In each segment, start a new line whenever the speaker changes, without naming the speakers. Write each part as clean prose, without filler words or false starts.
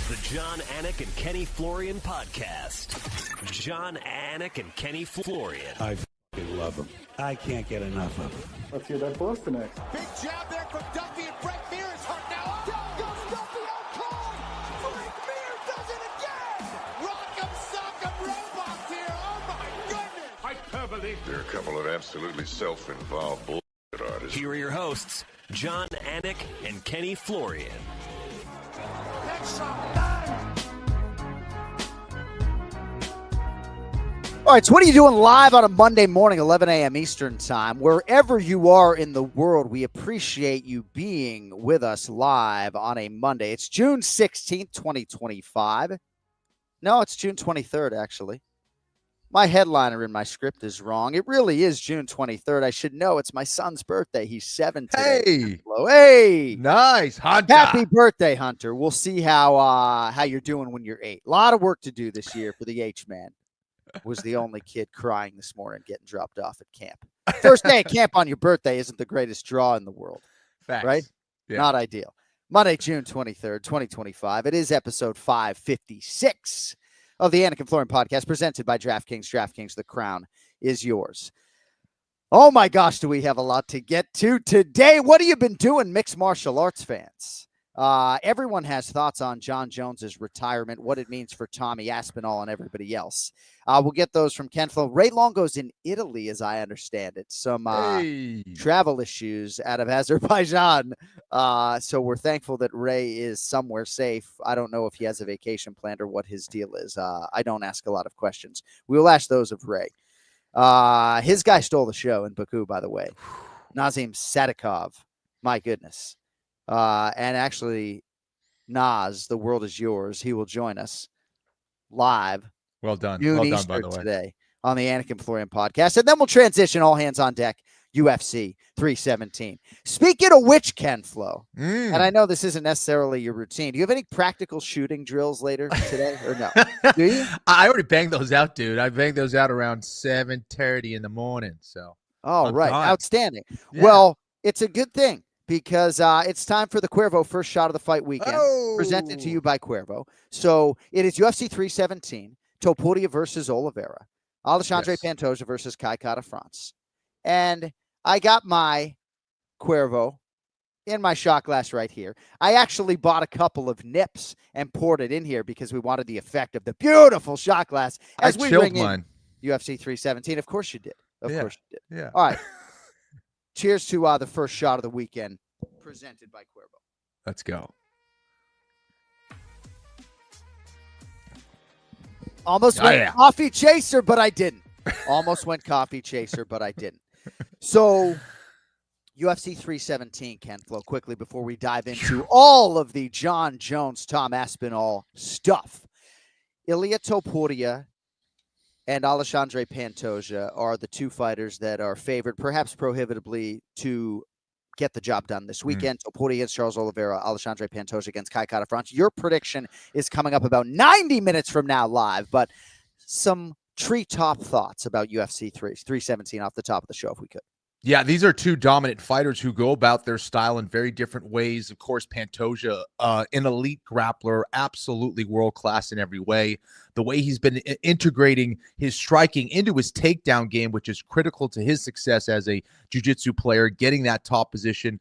The Jon Anik and Kenny Florian podcast. Jon Anik and Kenny Florian.
I f***ing love them. I can't get enough of them.
Let's hear that Boston next.
Big jab there from Duffy, and Frank Mir is hurt now. Down goes Duffy, out cold. Frank Mir does it again. Rock'em sock'em robots here. Oh my goodness.
Hyperbole. There are a couple of absolutely self-involved bullshit artists.
Here are your hosts, Jon Anik and Kenny Florian.
All right, so what are you doing live on a Monday morning, 11 a.m. Eastern time? Wherever you are in the world, we appreciate you being with us live on a Monday. It's June 16th, 2025. No, it's June 23rd, actually. My headliner in my script is wrong. It really is June 23rd. I should know. It's my son's birthday. He's 7 today.
Hey.
Hello. Hey.
Nice. Hunter.
Happy birthday, Hunter. We'll see how you're doing when you're 8. A lot of work to do this year for the H-man. Was the only kid crying this morning getting dropped off at camp. First day of camp on your birthday isn't the greatest draw in the world.
Facts.
Right?
Yeah.
Not ideal. Monday, June 23rd, 2025. It is episode 556 of the Anik Florian podcast presented by DraftKings. DraftKings, the crown is yours. Oh my gosh, do we have a lot to get to today. What have you been doing, mixed martial arts fans? Everyone has thoughts on Jon Jones's retirement, what it means for Tommy Aspinall and everybody else. We'll get those from Ken Flo. Ray Longo's in Italy, as I understand it. Some travel issues out of Azerbaijan. So we're thankful that Ray is somewhere safe. I don't know if he has a vacation planned or what his deal is. I don't ask a lot of questions. We'll ask those of Ray. His guy stole the show in Baku, by the way. Nazim Sadykhov. My goodness. And actually, Naz, the world is yours. He will join us live.
Well done.
Noon
Well done,
Eastern
by the way.
today on the Anik Florian podcast. And then we'll transition all hands on deck, UFC 317. Speaking of which, Ken Flo, and I know this isn't necessarily your routine. Do you have any practical shooting drills later today or no? Do you?
I already banged those out, dude. I banged those out around 7:30 in the morning. So.
Oh, right.
done.
Outstanding.
Yeah.
Well, it's a good thing. Because it's time for the Cuervo first shot of the fight weekend, presented to you by Cuervo. So it is UFC 317, Topuria versus Oliveira, Alexandre Pantoja versus KICKOFF France. And I got my Cuervo in my shot glass right here. I actually bought a couple of nips and poured it in here because we wanted the effect of the beautiful shot glass as we bring in UFC 317. Of course you did. Of course you did.
Yeah.
All right. Cheers to the first shot of the weekend presented by Cuervo.
Let's go.
Almost went coffee chaser, but I didn't. Almost went coffee chaser, but I didn't. So UFC 317, Ken Flo, quickly before we dive into all of the Jon Jones, Tom Aspinall stuff. Ilia Topuria and Alexandre Pantoja are the two fighters that are favored, perhaps prohibitively, to get the job done this weekend. Topuria against Charles Oliveira, Alexandre Pantoja against KICKOFF France. Your prediction is coming up about 90 minutes from now live, but some treetop thoughts about UFC 317 off the top of the show if we could.
Yeah, these are two dominant fighters who go about their style in very different ways. Of course, Pantoja, an elite grappler, absolutely world-class in every way. The way he's been integrating his striking into his takedown game, which is critical to his success as a jiu-jitsu player, getting that top position.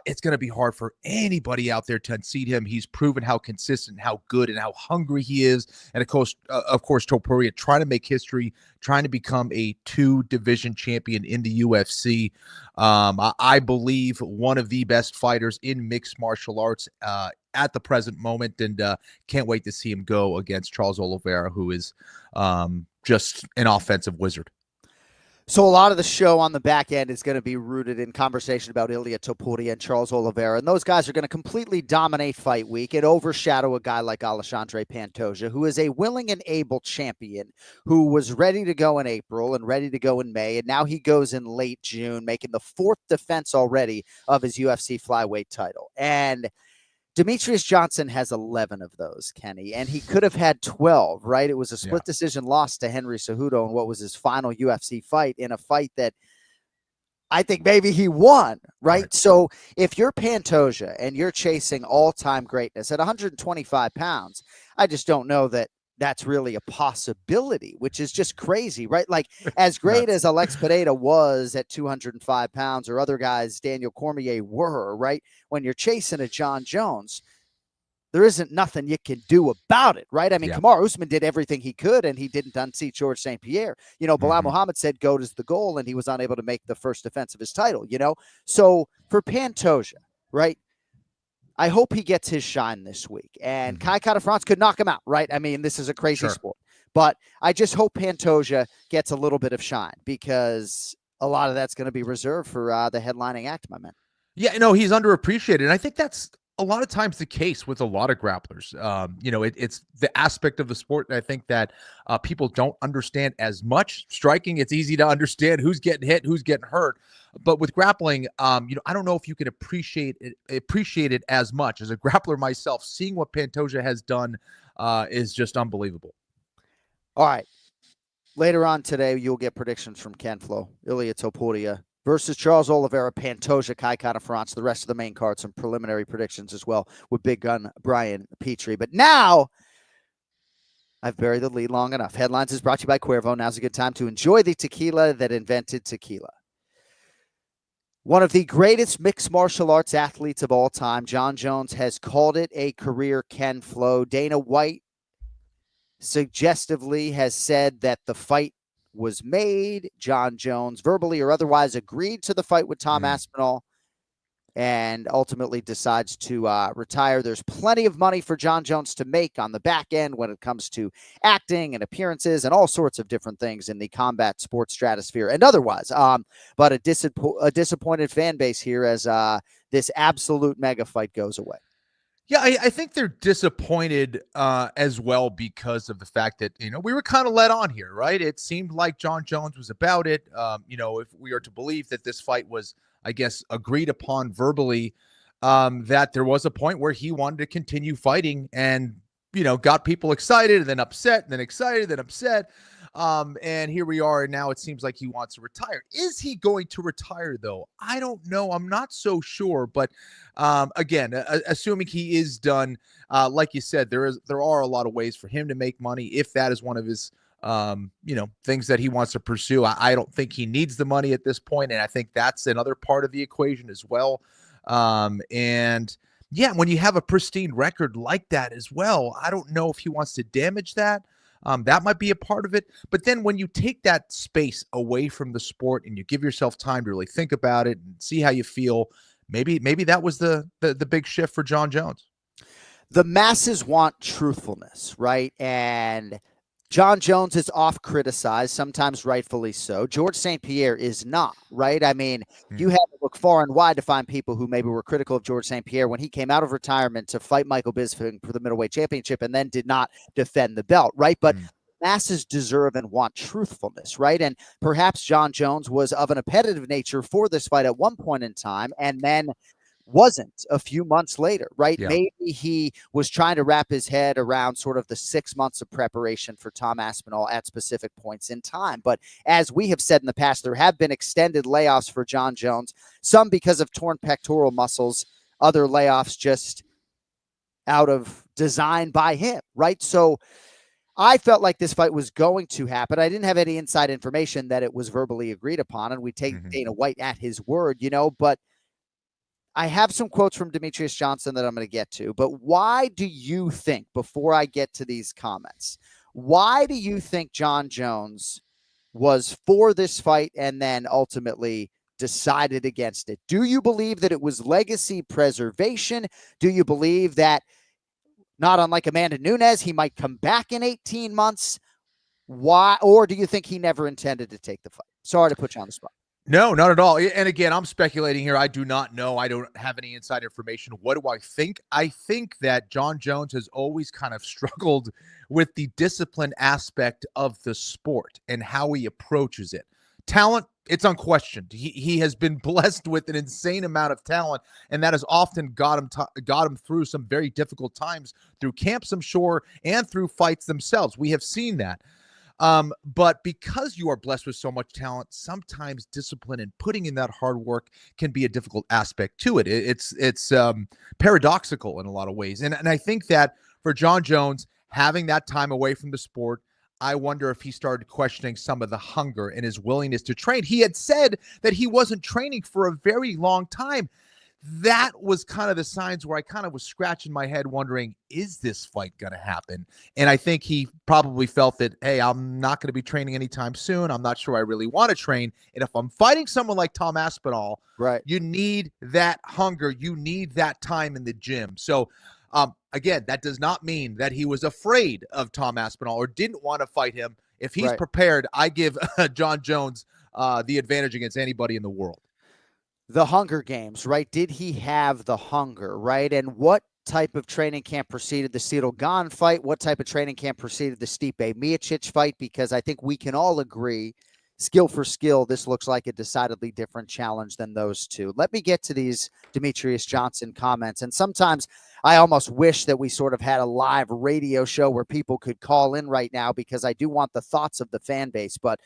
It's going to be hard for anybody out there to unseat him. He's proven how consistent, how good, and how hungry he is. And of course, Topuria trying to make history, trying to become a 2-division champion in the UFC. I believe one of the best fighters in mixed martial arts at the present moment, and can't wait to see him go against Charles Oliveira, who is just an offensive wizard.
So a lot of the show on the back end is going to be rooted in conversation about Ilia Topuria and Charles Oliveira. And those guys are going to completely dominate fight week and overshadow a guy like Alexandre Pantoja, who is a willing and able champion who was ready to go in April and ready to go in May. And now he goes in late June, making the 4th defense already of his UFC flyweight title. And Demetrius Johnson has 11 of those, Kenny, and he could have had 12, right? It was a split decision loss to Henry Cejudo in what was his final UFC fight, in a fight that I think maybe he won, right?
Right.
So if you're Pantoja and you're chasing all-time greatness at 125 pounds, I just don't know that that's really a possibility, which is just crazy, right? Like, as great as Alex Pereira was at 205 pounds, or other guys, Daniel Cormier, were, right? When you're chasing a Jon Jones, there isn't nothing you can do about it, right? I mean, Kamaru Usman did everything he could, and he didn't unseat George St. Pierre. You know, Bilal Muhammad said GOAT is the goal, and he was unable to make the first defense of his title, you know? So for Pantoja, right, I hope he gets his shine this week. And Kai Kara-France could knock him out, right? I mean, this is a crazy sport. But I just hope Pantoja gets a little bit of shine, because a lot of that's going to be reserved for the headlining act, my man.
Yeah, no, he's underappreciated. And I think that's a lot of times the case with a lot of grapplers. You know, it's the aspect of the sport that I think that people don't understand as much. Striking, it's easy to understand who's getting hit, who's getting hurt. But with grappling, you know, I don't know if you can appreciate it as much. As a grappler myself, seeing what Pantoja has done is just unbelievable.
All right. Later on today, you'll get predictions from Ken Flo, Ilia Topuria versus Charles Oliveira, Pantoja, Kai Kara-France. The rest of the main card, some preliminary predictions as well with Big Gun Brian Petrie. But now, I've buried the lead long enough. Headlines is brought to you by Cuervo. Now's a good time to enjoy the tequila that invented tequila. One of the greatest mixed martial arts athletes of all time, Jon Jones, has called it a career Ken Flo. Dana White suggestively has said that the fight was made. Jon Jones verbally or otherwise agreed to the fight with Tom Aspinall and ultimately decides to retire. There's plenty of money for Jon Jones to make on the back end when it comes to acting and appearances and all sorts of different things in the combat sports stratosphere and otherwise. But a disappointed fan base here as this absolute mega fight goes away.
Yeah, I think they're disappointed as well because of the fact that, you know, we were kind of led on here, right? It seemed like Jon Jones was about it. You know, if we are to believe that this fight was, I guess, agreed upon verbally, that there was a point where he wanted to continue fighting and, you know, got people excited and then upset and then excited, then upset. And here we are. And now it seems like he wants to retire. Is he going to retire, though? I don't know. I'm not so sure. But again, assuming he is done, like you said, there are a lot of ways for him to make money if that is one of his you know, things that he wants to pursue. I don't think he needs the money at this point, and I think that's another part of the equation as well. And yeah, when you have a pristine record like that as well, I don't know if he wants to damage that. That might be a part of it. But then when you take that space away from the sport and you give yourself time to really think about it and see how you feel, maybe that was the big shift for Jon Jones.
The masses want truthfulness, right? And Jon Jones is oft criticized, sometimes rightfully so. George St. Pierre is not, right? I mean, you had to look far and wide to find people who maybe were critical of George St. Pierre when he came out of retirement to fight Michael Bisping for the middleweight championship and then did not defend the belt, right? But masses deserve and want truthfulness, right? And perhaps Jon Jones was of an appetitive nature for this fight at one point in time and then wasn't a few months later, right?
Yeah.
Maybe he was trying to wrap his head around sort of the 6 months of preparation for Tom Aspinall at specific points in time. But as we have said in the past, there have been extended layoffs for Jon Jones, some because of torn pectoral muscles, other layoffs just out of design by him, right? So I felt like this fight was going to happen. I didn't have any inside information that it was verbally agreed upon, and we take Dana White at his word, you know, but I have some quotes from Demetrius Johnson that I'm going to get to, but why do you think, before I get to these comments, why do you think Jon Jones was for this fight and then ultimately decided against it? Do you believe that it was legacy preservation? Do you believe that, not unlike Amanda Nunes, he might come back in 18 months? Why? Or do you think he never intended to take the fight? Sorry to put you on the spot.
No, not at all. And again, I'm speculating here. I do not know. I don't have any inside information. What do I think? I think that Jon Jones has always kind of struggled with the discipline aspect of the sport and how he approaches it. Talent, it's unquestioned. He has been blessed with an insane amount of talent, and that has often got him through some very difficult times through camps, I'm sure, and through fights themselves. We have seen that. But because you are blessed with so much talent, sometimes discipline and putting in that hard work can be a difficult aspect to it. It's paradoxical in a lot of ways. And I think that for Jon Jones, having that time away from the sport, I wonder if he started questioning some of the hunger and his willingness to train. He had said that he wasn't training for a very long time. That was kind of the signs where I kind of was scratching my head wondering, is this fight going to happen? And I think he probably felt that, hey, I'm not going to be training anytime soon. I'm not sure I really want to train. And if I'm fighting someone like Tom Aspinall,
right,
you need that hunger. You need that time in the gym. So, again, that does not mean that he was afraid of Tom Aspinall or didn't want to fight him. If he's prepared, I give Jon Jones the advantage against anybody in the world.
The Hunger Games, right? Did he have the hunger, right? And what type of training camp preceded the Ciryl Gane fight? What type of training camp preceded the Stipe Miocic fight? Because I think we can all agree, skill for skill, this looks like a decidedly different challenge than those two. Let me get to these Demetrius Johnson comments. And sometimes I almost wish that we sort of had a live radio show where people could call in right now, because I do want the thoughts of the fan base. But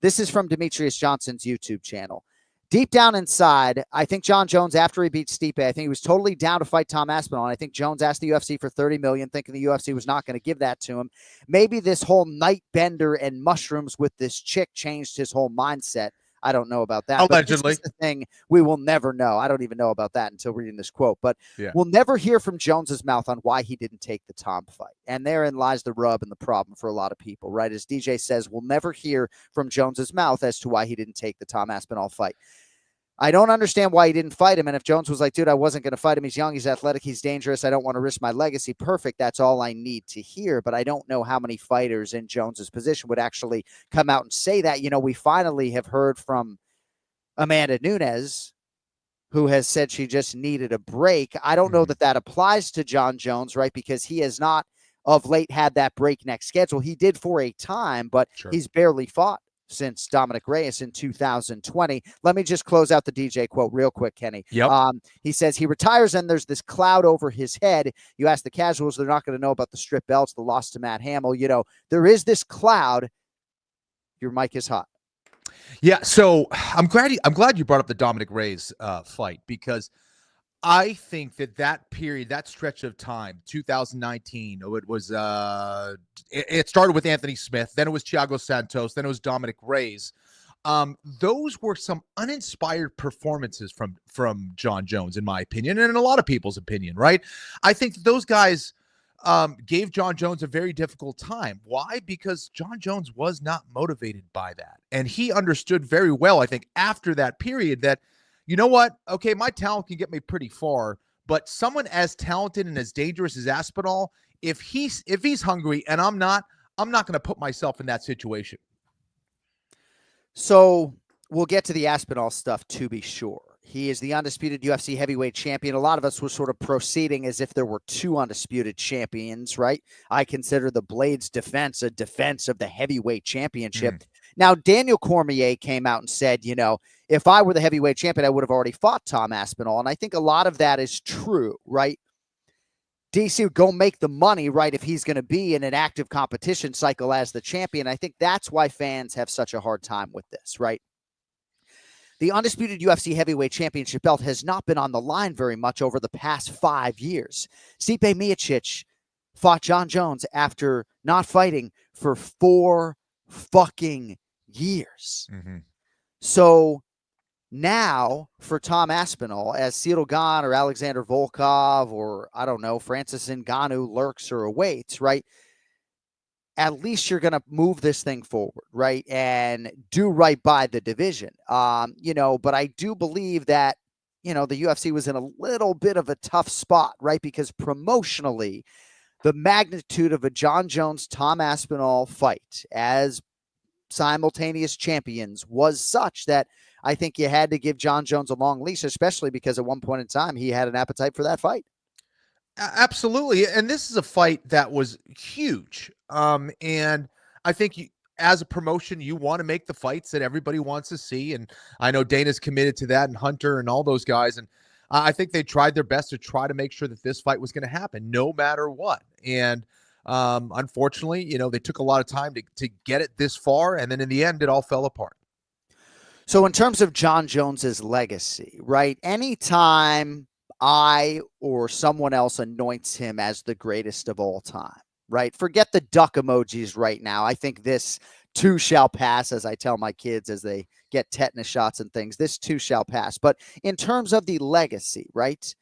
this is from Demetrius Johnson's YouTube channel. Deep down inside, I think Jon Jones, after he beat Stipe, I think he was totally down to fight Tom Aspinall. And I think Jones asked the UFC for $30 million, thinking the UFC was not going to give that to him. Maybe this whole night bender and mushrooms with this chick changed his whole mindset. I don't know about that.
Allegedly.
But this is the thing we will never know. I don't even know about that until reading this quote. But
yeah,
we'll never hear from Jones's mouth on why he didn't take the Tom fight. And therein lies the rub and the problem for a lot of people, right? As DJ says, we'll never hear from Jones's mouth as to why he didn't take the Tom Aspinall fight. I don't understand why he didn't fight him. And if Jones was like, dude, I wasn't going to fight him. He's young. He's athletic. He's dangerous. I don't want to risk my legacy. Perfect. That's all I need to hear. But I don't know how many fighters in Jones's position would actually come out and say that. You know, we finally have heard from Amanda Nunes, who has said she just needed a break. I don't know that that applies to Jon Jones, right? Because he has not of late had that breakneck schedule. He did for a time, but he's barely fought since Dominic Reyes in 2020. Let me just close out the DJ quote real quick, Kenny.
Yep.
He says he retires and there's this cloud over his head. You ask the casuals, they're not going to know about the strip belts, the loss to Matt Hamill. You know, there is this cloud. Your mic is hot.
Yeah, so I'm glad you brought up the Dominic Reyes fight, because I think that period, that stretch of time, 2019, it was it started with Anthony Smith, then it was Thiago Santos, then it was Dominic Reyes. Those were some uninspired performances from Jon Jones, in my opinion, and in a lot of people's opinion, right? I think that those guys gave Jon Jones a very difficult time. Why? Because Jon Jones was not motivated by that. And he understood very well, I think, after that period that, you know what? Okay, my talent can get me pretty far, but someone as talented and as dangerous as Aspinall, if he's hungry and I'm not going to put myself in that situation.
So we'll get to the Aspinall stuff, to be sure. He is the undisputed UFC heavyweight champion. A lot of us were sort of proceeding as if there were two undisputed champions, right? I consider the Blades defense a defense of the heavyweight championship. Now, Daniel Cormier came out and said, you know, if I were the heavyweight champion, I would have already fought Tom Aspinall. And I think a lot of that is true, right? DC would go make the money, right, if he's going to be in an active competition cycle as the champion. I think that's why fans have such a hard time with this, right? The undisputed UFC heavyweight championship belt has not been on the line very much over the past 5 years. Stipe Miocic fought Jon Jones after not fighting for 4 fucking years. So now for Tom Aspinall, as Ciryl Gane or Alexander Volkov or, I don't know, Francis Ngannou lurks or awaits, right? At least you're going to move this thing forward, right? And do right by the division. You know, but I do believe that, you know, the UFC was in a little bit of a tough spot, right? Because promotionally, the magnitude of a Jon Jones, Tom Aspinall fight as simultaneous champions was such that I think you had to give Jon Jones a long leash, especially because at one point in time, he had an appetite for that fight.
Absolutely. And this is a fight that was huge. And I think as a promotion, you want to make the fights that everybody wants to see. And I know Dana's committed to that, and Hunter and all those guys. And I think they tried their best to try to make sure that this fight was going to happen no matter what. And Unfortunately, they took a lot of time to get it this far, and then in the end, it all fell apart.
So in terms of Jon Jones's legacy, right? Anytime I or someone else anoints him as the greatest of all time, right? Forget the duck emojis right now. I think this too shall pass, as I tell my kids as they get tetanus shots and things. This too shall pass. But in terms of the legacy, right?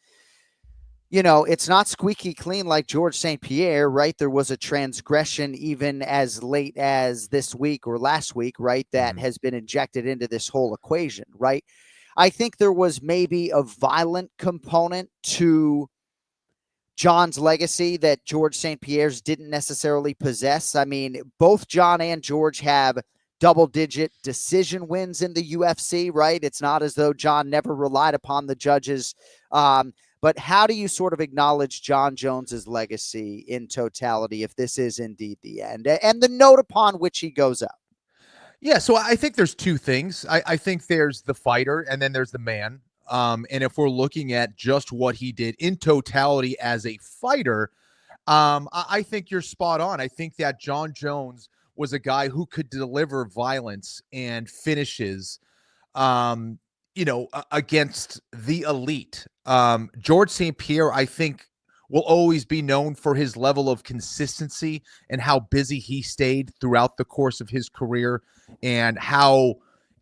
It's not squeaky clean like George St. Pierre, right? There was a transgression even as late as this week or last week, right? That has been injected into this whole equation, right? I think there was maybe a violent component to Jon's legacy that George St. Pierre's didn't necessarily possess. I mean, both Jon and George have double-digit decision wins in the UFC, right? It's not as though Jon never relied upon the judges. But how do you sort of acknowledge Jon Jones's legacy in totality if this is indeed the end and the note upon which he goes out?
Yeah, so I think there's two things. I think there's the fighter and then there's the man. And if we're looking at just what he did in totality as a fighter, I think you're spot on. I think that Jon Jones was a guy who could deliver violence and finishes, against the elite. George St. Pierre, I think, will always be known for his level of consistency and how busy he stayed throughout the course of his career and how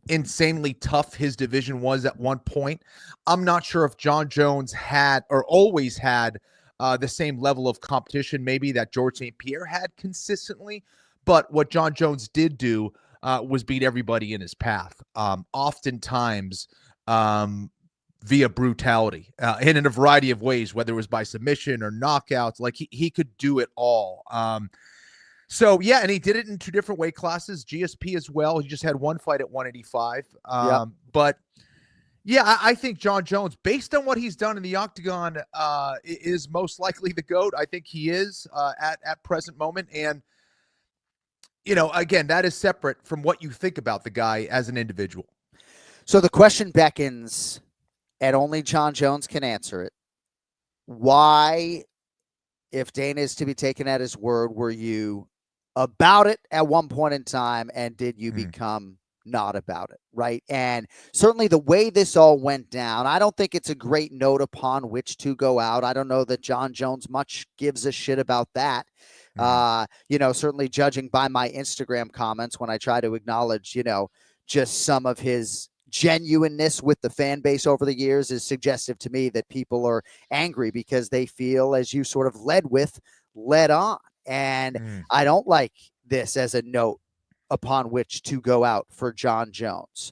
insanely tough his division was at one point. I'm not sure if Jon Jones had or always had the same level of competition maybe that George St. Pierre had consistently, but what Jon Jones did do was beat everybody in his path, oftentimes via brutality, and in a variety of ways, whether it was by submission or knockouts. Like he could do it all. So yeah, and he did it in two different weight classes, GSP as well. He just had one fight at 185. But yeah, I think Jon Jones, based on what he's done in the octagon, is most likely the GOAT. I think he is at present moment. And, again, that is separate from what you think about the guy as an individual.
So the question beckons, and only Jon Jones can answer it. Why, if Dana is to be taken at his word, were you about it at one point in time, and did you become not about it, right? And certainly the way this all went down, I don't think it's a great note upon which to go out. I don't know that Jon Jones much gives a shit about that. Certainly judging by my Instagram comments when I try to acknowledge, just some of his genuineness with the fan base over the years is suggestive to me that people are angry because they feel, as you sort of led on. And I don't like this as a note upon which to go out for Jon Jones.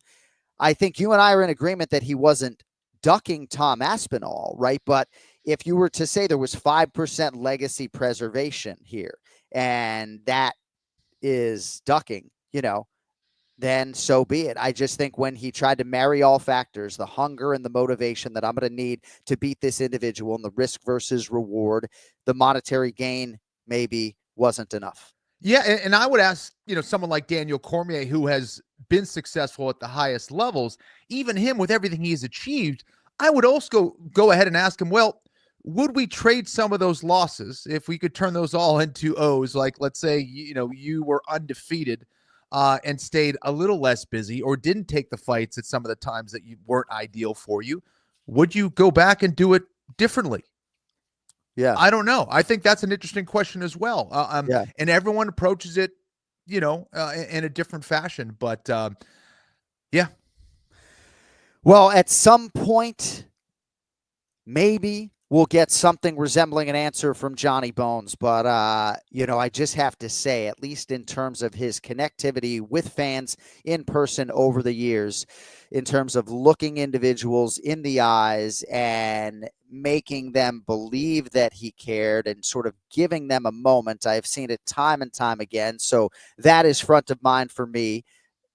I think you and I are in agreement that he wasn't ducking Tom Aspinall, right? But if you were to say there was 5% legacy preservation here, and that is ducking, then so be it. I just think when he tried to marry all factors, the hunger and the motivation that I'm going to need to beat this individual and the risk versus reward, the monetary gain maybe wasn't enough.
Yeah, and I would ask, someone like Daniel Cormier, who has been successful at the highest levels, even him with everything he has achieved, I would also go ahead and ask him, well, would we trade some of those losses if we could turn those all into O's? Like, let's say, you were undefeated and stayed a little less busy or didn't take the fights at some of the times that you weren't ideal for you. Would you go back and do it differently?
Yeah.
I don't know. I think that's an interesting question as well. And everyone approaches it, in a different fashion, but yeah.
Well, at some point, maybe we'll get something resembling an answer from Johnny Bones. But, I just have to say, at least in terms of his connectivity with fans in person over the years, in terms of looking individuals in the eyes and making them believe that he cared and sort of giving them a moment, I've seen it time and time again. So that is front of mind for me,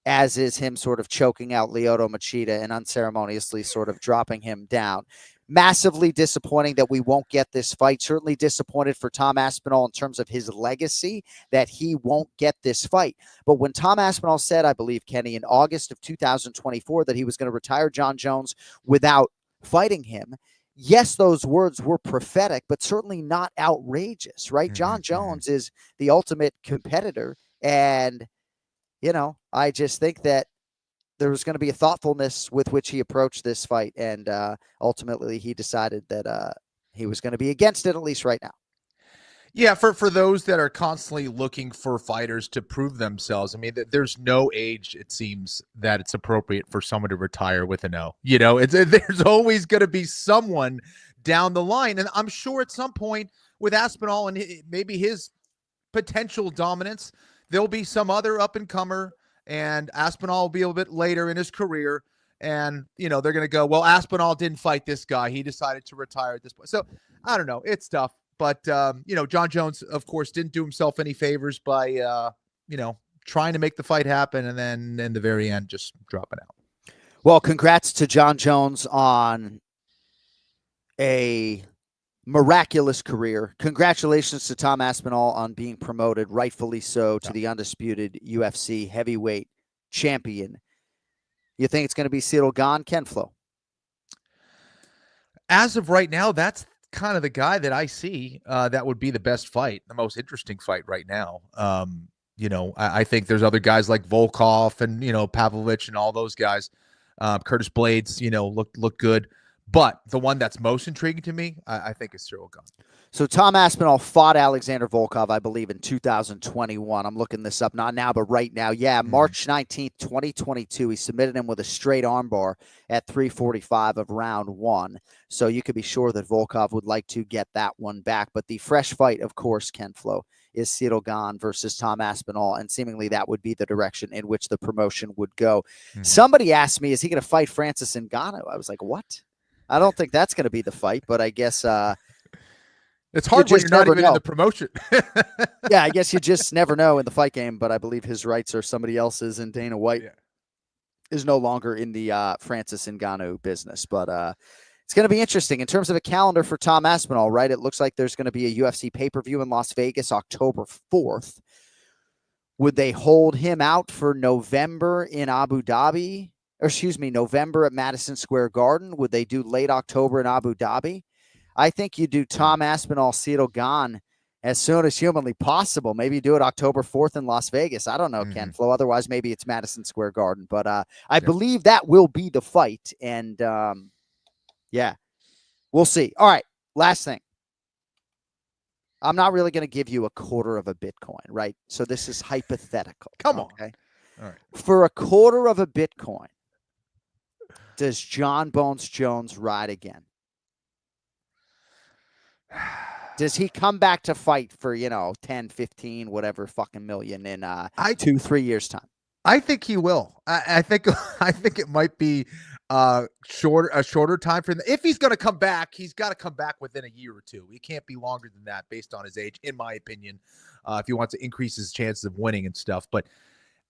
as is him sort of choking out Lyoto Machida and unceremoniously sort of dropping him down. Massively disappointing that we won't get this fight. Certainly disappointed for Tom Aspinall in terms of his legacy that he won't get this fight. But when Tom Aspinall said, I believe, Kenny, in August of 2024 that he was going to retire Jon Jones without fighting him, yes, those words were prophetic, but certainly not outrageous, right? Jon Jones is the ultimate competitor. And, I just think that there was going to be a thoughtfulness with which he approached this fight. And ultimately, he decided that he was going to be against it, at least right now.
Yeah, for those that are constantly looking for fighters to prove themselves, I mean, there's no age, it seems, that it's appropriate for someone to retire with an O. There's always going to be someone down the line. And I'm sure at some point with Aspinall and maybe his potential dominance, there'll be some other up-and-comer, and Aspinall will be a little bit later in his career. And, they're going to go, well, Aspinall didn't fight this guy. He decided to retire at this point. So, I don't know. It's tough. But, Jon Jones, of course, didn't do himself any favors by, trying to make the fight happen and then in the very end just dropping out.
Well, congrats to Jon Jones on a miraculous career. Congratulations to Tom Aspinall on being promoted, rightfully so, to the undisputed UFC heavyweight champion. You think it's going to be Ciryl Gane, Ken Flo?
As of right now, that's kind of the guy that I see that would be the best fight, the most interesting fight right now. I think there's other guys like Volkov and, Pavlovich and all those guys. Curtis Blades, look good. But the one that's most intriguing to me, I think, is Ciryl Gane.
So Tom Aspinall fought Alexander Volkov, I believe, in 2021. I'm looking this up, not now, but right now. Yeah, March 19th, 2022. He submitted him with a straight armbar at 3:45 of round 1. So you could be sure that Volkov would like to get that one back. But the fresh fight, of course, Ken Flo, is Ciryl Gane versus Tom Aspinall, and seemingly that would be the direction in which the promotion would go. Somebody asked me, is he going to fight Francis Ngannou? I was like, what? I don't think that's going to be the fight, but I guess
it's hard when you're not even in the promotion.
Yeah, I guess you just never know in the fight game, but I believe his rights are somebody else's, and Dana White is no longer in the Francis Ngannou business. But it's going to be interesting in terms of a calendar for Tom Aspinall, right? It looks like there's going to be a UFC pay-per-view in Las Vegas October 4th. Would they hold him out for November in Abu Dhabi? Or excuse me, November at Madison Square Garden? Would they do late October in Abu Dhabi? I think you do Tom Aspinall, Ciryl Gane as soon as humanly possible. Maybe you do it October 4th in Las Vegas. I don't know, Ken Flo. Otherwise, maybe it's Madison Square Garden. But I believe that will be the fight. And, yeah, we'll see. All right, last thing. I'm not really going to give you a quarter of a Bitcoin, right? So this is hypothetical.
Come on.
Okay?
All right.
For a quarter of a Bitcoin, does Jon Bones Jones ride again? Does he come back to fight for, 10, 15, whatever fucking million in 2-3 years time?
I think he will. I think it might be a shorter time for him. If he's going to come back, he's got to come back within a year or two. He can't be longer than that based on his age, in my opinion, if he wants to increase his chances of winning and stuff. But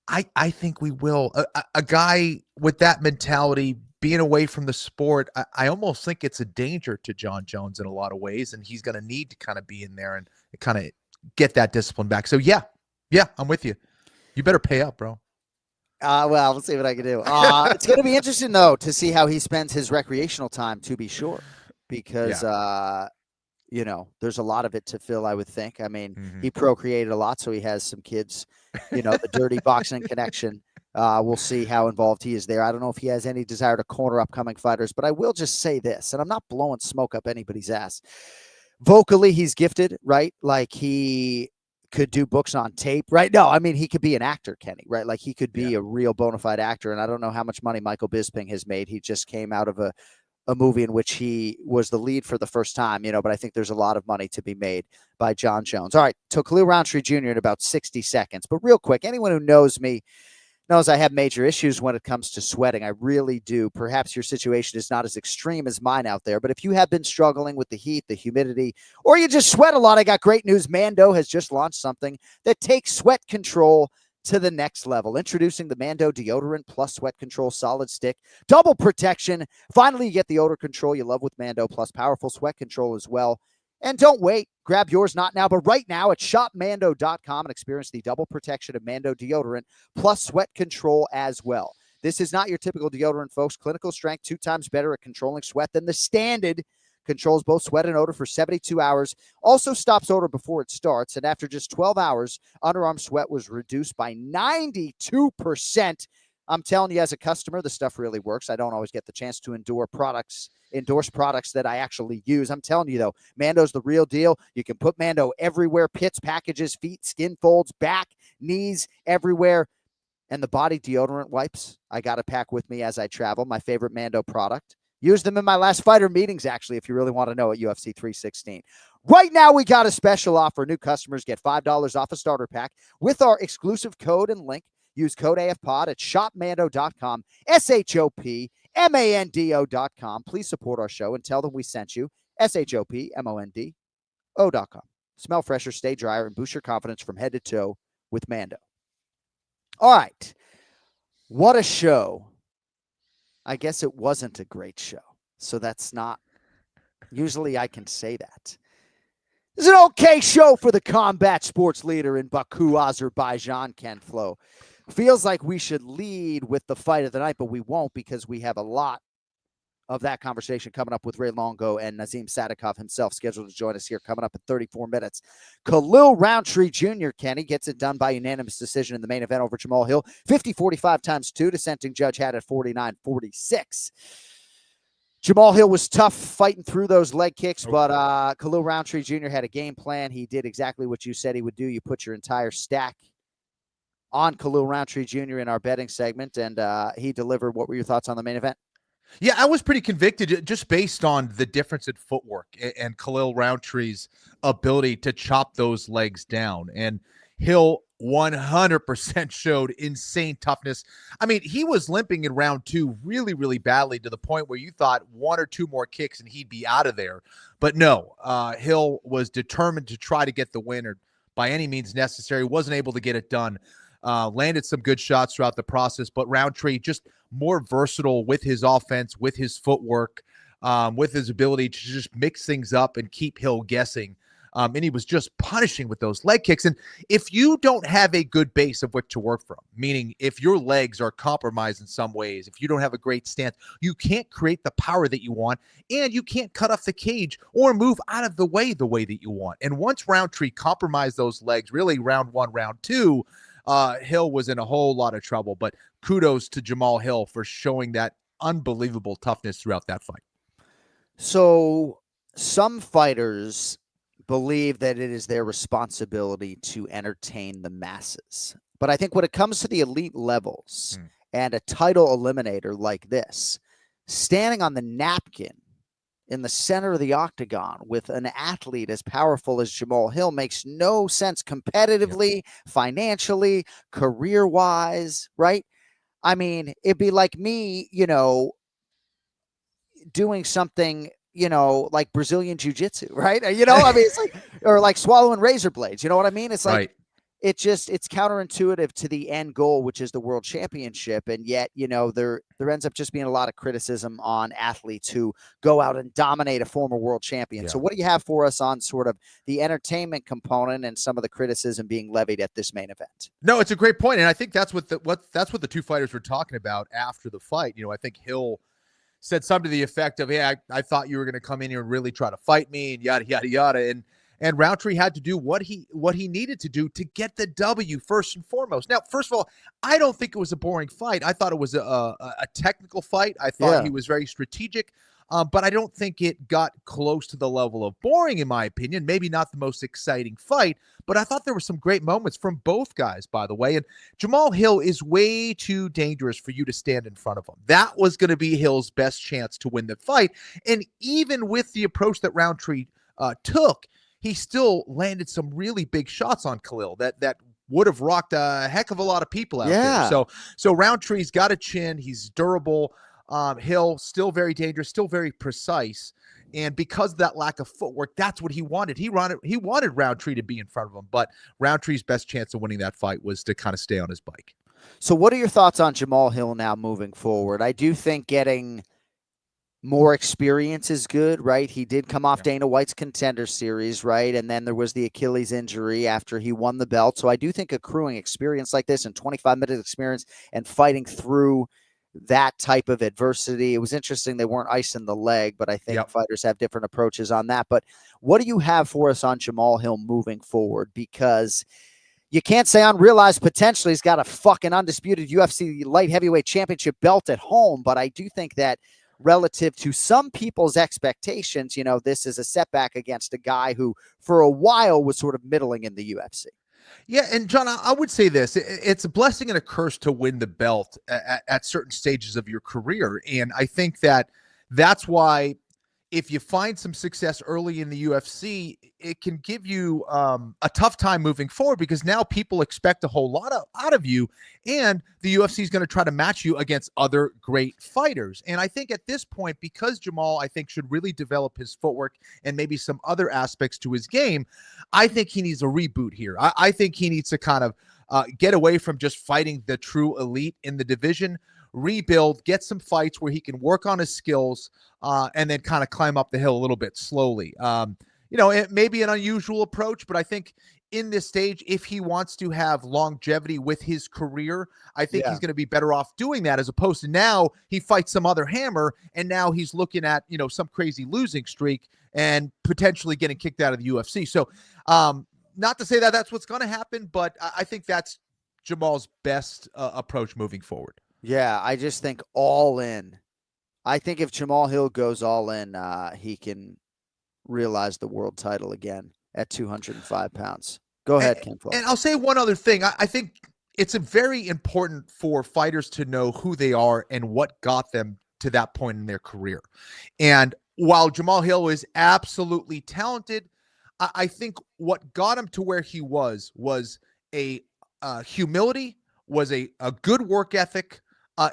I think we will. A guy with that mentality, being away from the sport, I almost think it's a danger to Jon Jones in a lot of ways, and he's going to need to kind of be in there and kind of get that discipline back. So, yeah, I'm with you. You better pay up, bro.
Well, we'll see what I can do. It's going to be interesting, though, to see how he spends his recreational time, to be sure, because, there's a lot of it to fill, I would think. I mean, he procreated a lot, so he has some kids, the dirty boxing connection. We'll see how involved he is there. I don't know if he has any desire to corner upcoming fighters, but I will just say this, and I'm not blowing smoke up anybody's ass. Vocally, he's gifted, right? Like he could do books on tape, right? No, I mean, he could be an actor, Kenny, right? Like he could be a real bona fide actor. And I don't know how much money Michael Bisping has made. He just came out of a movie in which he was the lead for the first time, but I think there's a lot of money to be made by Jon Jones. All right. To Khalil Rountree Jr. in about 60 seconds, but real quick, anyone who knows me knows I have major issues when it comes to sweating. I really do. Perhaps your situation is not as extreme as mine out there, but if you have been struggling with the heat, the humidity, or you just sweat a lot, I got great news. Mando has just launched something that takes sweat control to the next level. Introducing the Mando Deodorant Plus Sweat Control Solid Stick. Double protection. Finally, you get the odor control you love with Mando, plus powerful sweat control as well. And don't wait. Grab yours not now, but right now at shopmando.com and experience the double protection of Mando deodorant plus sweat control as well. This is not your typical deodorant, folks. Clinical strength, 2 times better at controlling sweat than the standard controls both sweat and odor for 72 hours, also stops odor before it starts, and after just 12 hours, underarm sweat was reduced by 92%. I'm telling you, as a customer, the stuff really works. I don't always get the chance to endorse products that I actually use. I'm telling you, though, Mando's the real deal. You can put Mando everywhere, pits, packages, feet, skin folds, back, knees, everywhere. And the body deodorant wipes, I got a pack with me as I travel, my favorite Mando product. Use them in my last fighter meetings, actually, if you really want to know, at UFC 316. Right now, we got a special offer. New customers get $5 off a starter pack with our exclusive code and link. Use code AFPOD at shopmando.com, shopmando.com. Please support our show and tell them we sent you, shopmondo.com. Smell fresher, stay drier, and boost your confidence from head to toe with Mando. All right. What a show. I guess it wasn't a great show, so that's not, usually I can say that. It's an okay show for the combat sports leader in Baku, Azerbaijan, Ken Flo. Feels like we should lead with the fight of the night, but we won't, because we have a lot of that conversation coming up with Ray Longo and Nazim Sadykhov himself scheduled to join us here coming up in 34 minutes. Khalil Rountree Jr., Kenny, gets it done by unanimous decision in the main event over Jamal Hill. 50-45 times 2. Dissenting judge had it 49-46. Jamal Hill was tough fighting through those leg kicks, but Khalil Rountree Jr. had a game plan. He did exactly what you said he would do. You put your entire stack on Khalil Rountree Jr. in our betting segment, and he delivered. What were your thoughts on the main event?
Yeah, I was pretty convicted just based on the difference in footwork and Khalil Rountree's ability to chop those legs down. And Hill 100% showed insane toughness. I mean, he was limping in round 2 really, really badly, to the point where you thought 1 or 2 more kicks and he'd be out of there. But no, Hill was determined to try to get the win, or by any means necessary. Wasn't able to get it done. Landed some good shots throughout the process, but Rountree just more versatile with his offense, with his footwork, with his ability to just mix things up and keep Hill guessing. And he was just punishing with those leg kicks. And if you don't have a good base of which to work from, meaning if your legs are compromised in some ways, if you don't have a great stance, you can't create the power that you want, and you can't cut off the cage or move out of the way that you want. And once Rountree compromised those legs, really round 1, round 2, Hill was in a whole lot of trouble. But kudos to Jamal Hill for showing that unbelievable toughness throughout that fight.
So some fighters believe that it is their responsibility to entertain the masses. But I think when it comes to the elite levels and a title eliminator like this, standing on the napkin in the center of the octagon with an athlete as powerful as Jamal Hill makes no sense competitively, financially, career-wise, right? I mean, it'd be like me, doing something, like Brazilian jiu-jitsu, right? I mean, it's like, or like swallowing razor blades, you know what I mean? It's like,
right.
It's counterintuitive to the end goal, which is the world championship. And yet, there ends up just being a lot of criticism on athletes who go out and dominate a former world champion. Yeah. So what do you have for us on sort of the entertainment component and some of the criticism being levied at this main event?
No, it's a great point. And I think that's what the two fighters were talking about after the fight. I think Hill said something to the effect of, hey, I thought you were going to come in here and really try to fight me and yada, yada, yada. And Rountree had to do what he needed to do to get the W first and foremost. Now, first of all, I don't think it was a boring fight. I thought it was a technical fight. I thought he was very strategic, but I don't think it got close to the level of boring, in my opinion. Maybe not the most exciting fight, but I thought there were some great moments from both guys, by the way. And Jamal Hill is way too dangerous for you to stand in front of him. That was going to be Hill's best chance to win the fight. And even with the approach that Rountree took, he still landed some really big shots on Khalil that would have rocked a heck of a lot of people out there. So Rountree's got a chin. He's durable. Hill still very dangerous, still very precise. And because of that lack of footwork, that's what he wanted. He wanted Rountree to be in front of him, but Rountree's best chance of winning that fight was to kind of stay on his bike.
So what are your thoughts on Jamal Hill now moving forward? I do think getting more experience is good, right? He did come off Dana White's Contender Series, right? And then there was the Achilles injury after he won the belt. So I do think accruing experience like this and 25-minute experience and fighting through that type of adversity. It was interesting they weren't icing the leg, but I think fighters have different approaches on that. But what do you have for us on Jamahal Hill moving forward? Because you can't say unrealized potential. He's got a fucking undisputed UFC light heavyweight championship belt at home, but I do think that relative to some people's expectations, you know, this is a setback against a guy who for a while was sort of middling in the UFC.
Yeah, and John, I would say this. It's a blessing and a curse to win the belt at certain stages of your career. And I think that's why if you find some success early in the UFC, it can give you a tough time moving forward, because now people expect a whole lot out of you, and the UFC is going to try to match you against other great fighters. And I think at this point, because Jamahal, I think, should really develop his footwork and maybe some other aspects to his game, I think he needs a reboot here. I think he needs to kind of get away from just fighting the true elite in the division, rebuild, get some fights where he can work on his skills, and then kind of climb up the hill a little bit slowly. You know, it may be an unusual approach, but I think in this stage, if he wants to have longevity with his career, I think he's going to be better off doing that, as opposed to now he fights some other hammer and now he's looking at, you know, some crazy losing streak and potentially getting kicked out of the UFC. So not to say that that's what's going to happen, but I think that's Jamahal's best approach moving forward.
Yeah, I just think all in. I think if Jamahal Hill goes all in, he can realize the world title again at 205 pounds. Go ahead, Ken Florian.
And I'll say one other thing. I think it's very important for fighters to know who they are and what got them to that point in their career. And while Jamahal Hill is absolutely talented, I think what got him to where he was a humility, was a good work ethic,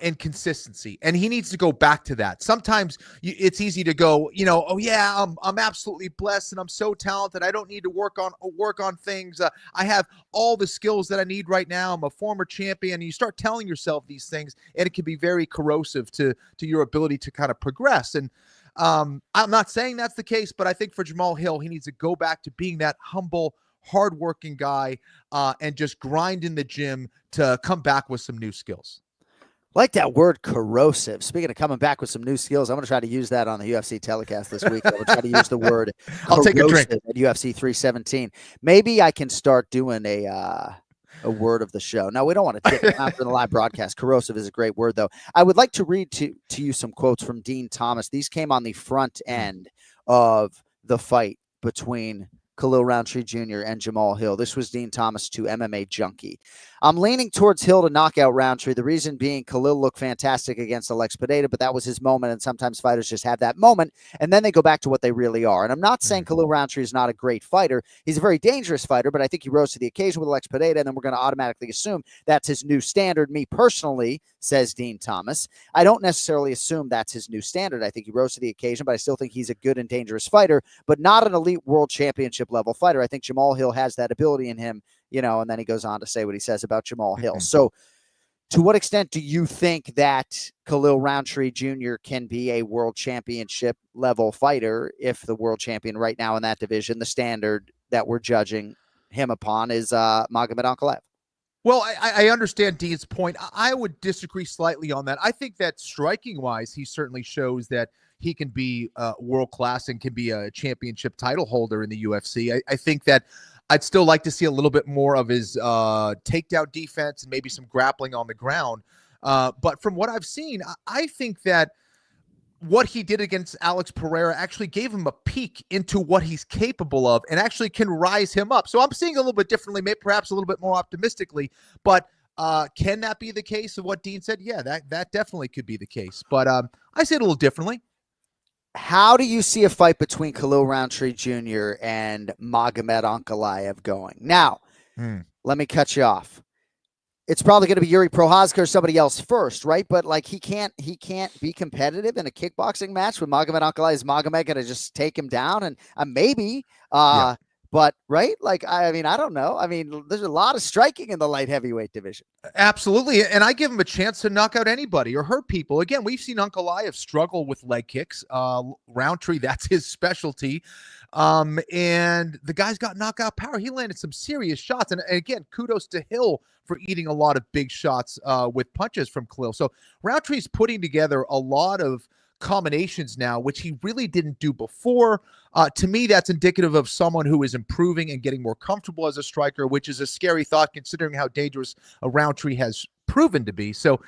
and consistency. And he needs to go back to that. Sometimes it's easy to go, you know, oh yeah, I'm absolutely blessed and I'm so talented. I don't need to work on things. I have all the skills that I need right now. I'm a former champion. And you start telling yourself these things, and it can be very corrosive to your ability to kind of progress. And I'm not saying that's the case, but I think for Jamahal Hill, he needs to go back to being that humble, hardworking guy, and just grind in the gym to come back with some new skills.
Like that word corrosive. Speaking of coming back with some new skills, I'm going to try to use that on the UFC telecast this week. I'm going to try to use the word
I'll take a drink
at UFC 317. Maybe I can start doing a word of the show. Now, we don't want to take it out for the live broadcast. Corrosive is a great word, though. I would like to read to you some quotes from Dean Thomas. These came on the front end of the fight between Khalil Rountree Jr. and Jamahal Hill. This was Dean Thomas to MMA Junkie. I'm leaning towards Hill to knock out Rountree. The reason being Khalil looked fantastic against Alex Pineda, but that was his moment, and sometimes fighters just have that moment, and then they go back to what they really are. And I'm not saying Khalil Rountree is not a great fighter. He's a very dangerous fighter, but I think he rose to the occasion with Alex Pineda, and then we're going to automatically assume that's his new standard. Me personally, says Dean Thomas, I don't necessarily assume that's his new standard. I think he rose to the occasion, but I still think he's a good and dangerous fighter, but not an elite world championship level fighter. I think Jamahal Hill has that ability in him, you know, and then he goes on to say what he says about Jamahal Hill. So to what extent do you think that Khalil Rountree Jr. can be a world championship level fighter if the world champion right now in that division, the standard that we're judging him upon, is Magomed Ankalaev?
Well, I understand Dean's point. I would disagree slightly on that. I think that striking-wise, he certainly shows that he can be world-class and can be a championship title holder in the UFC. I think that I'd still like to see a little bit more of his takedown defense and maybe some grappling on the ground. But from what I've seen, I think that what he did against Alex Pereira actually gave him a peek into what he's capable of and actually can rise him up. So I'm seeing a little bit differently, maybe perhaps a little bit more optimistically, but can that be the case of what Dean said? Yeah, that definitely could be the case, but I see it a little differently.
How do you see a fight between Khalil Rountree Jr. and Magomed Ankalaev going? Now, let me cut you off. It's probably going to be Yuri Prochazka or somebody else first, right? But like he can't be competitive in a kickboxing match with Magomed Ankalaev. Is Magomed going to just take him down? And maybe But right, like I mean, I don't know. I mean, there's a lot of striking in the light heavyweight division.
Absolutely, and I give him a chance to knock out anybody or hurt people. Again, we've seen Ankalaev struggle with leg kicks. Rountree, that's his specialty. And the guy's got knockout power. He landed some serious shots. And again, kudos to Hill for eating a lot of big shots with punches from Khalil. So Rountree's putting together a lot of combinations now, which he really didn't do before. To me, that's indicative of someone who is improving and getting more comfortable as a striker, which is a scary thought considering how dangerous a Rountree has proven to be. So,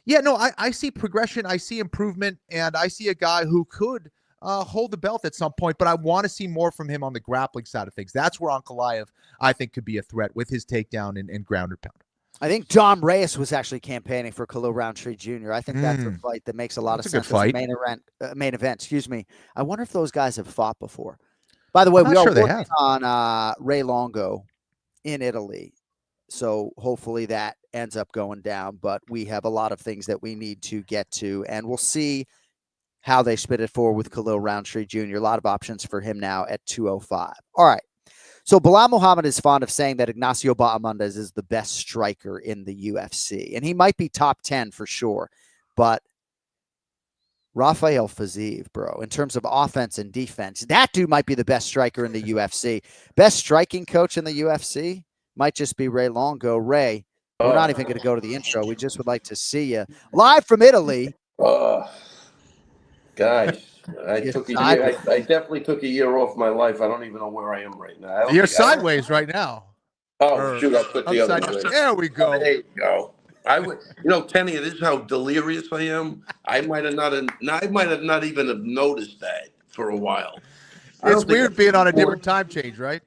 yeah, no, I see progression. I see improvement, and I see a guy who could hold the belt at some point, but I want to see more from him on the grappling side of things. That's where Ankalaev, I think, could be a threat with his takedown and ground and pound.
I think John Reyes was actually campaigning for Khalil Rountree Jr. I think that's a fight that makes a lot of sense.
Fight.
Main event, excuse me. I wonder if those guys have fought before. By the way, we are working on Ray Longo in Italy, so hopefully that ends up going down. But we have a lot of things that we need to get to, and we'll see how they spit it forward with Khalil Rountree Jr. A lot of options for him now at 205. All right. So Bilal Muhammad is fond of saying that Ignacio Bahamondes is the best striker in the UFC, and he might be top 10 for sure. But Rafael Fiziev, bro, in terms of offense and defense, that dude might be the best striker in the UFC. Best striking coach in the UFC might just be Ray Longo. Ray, we're not even going to go to the intro. We just would like to see you live from Italy.
Guys, I definitely took a year off my life. I don't even know where I am right now.
You're sideways right now.
Oh, shoot, I put the other way.
There we go.
There you go. I would, Kenny, this is how delirious I am. I might have not even have noticed that for a while.
It's weird being on a different time change, right?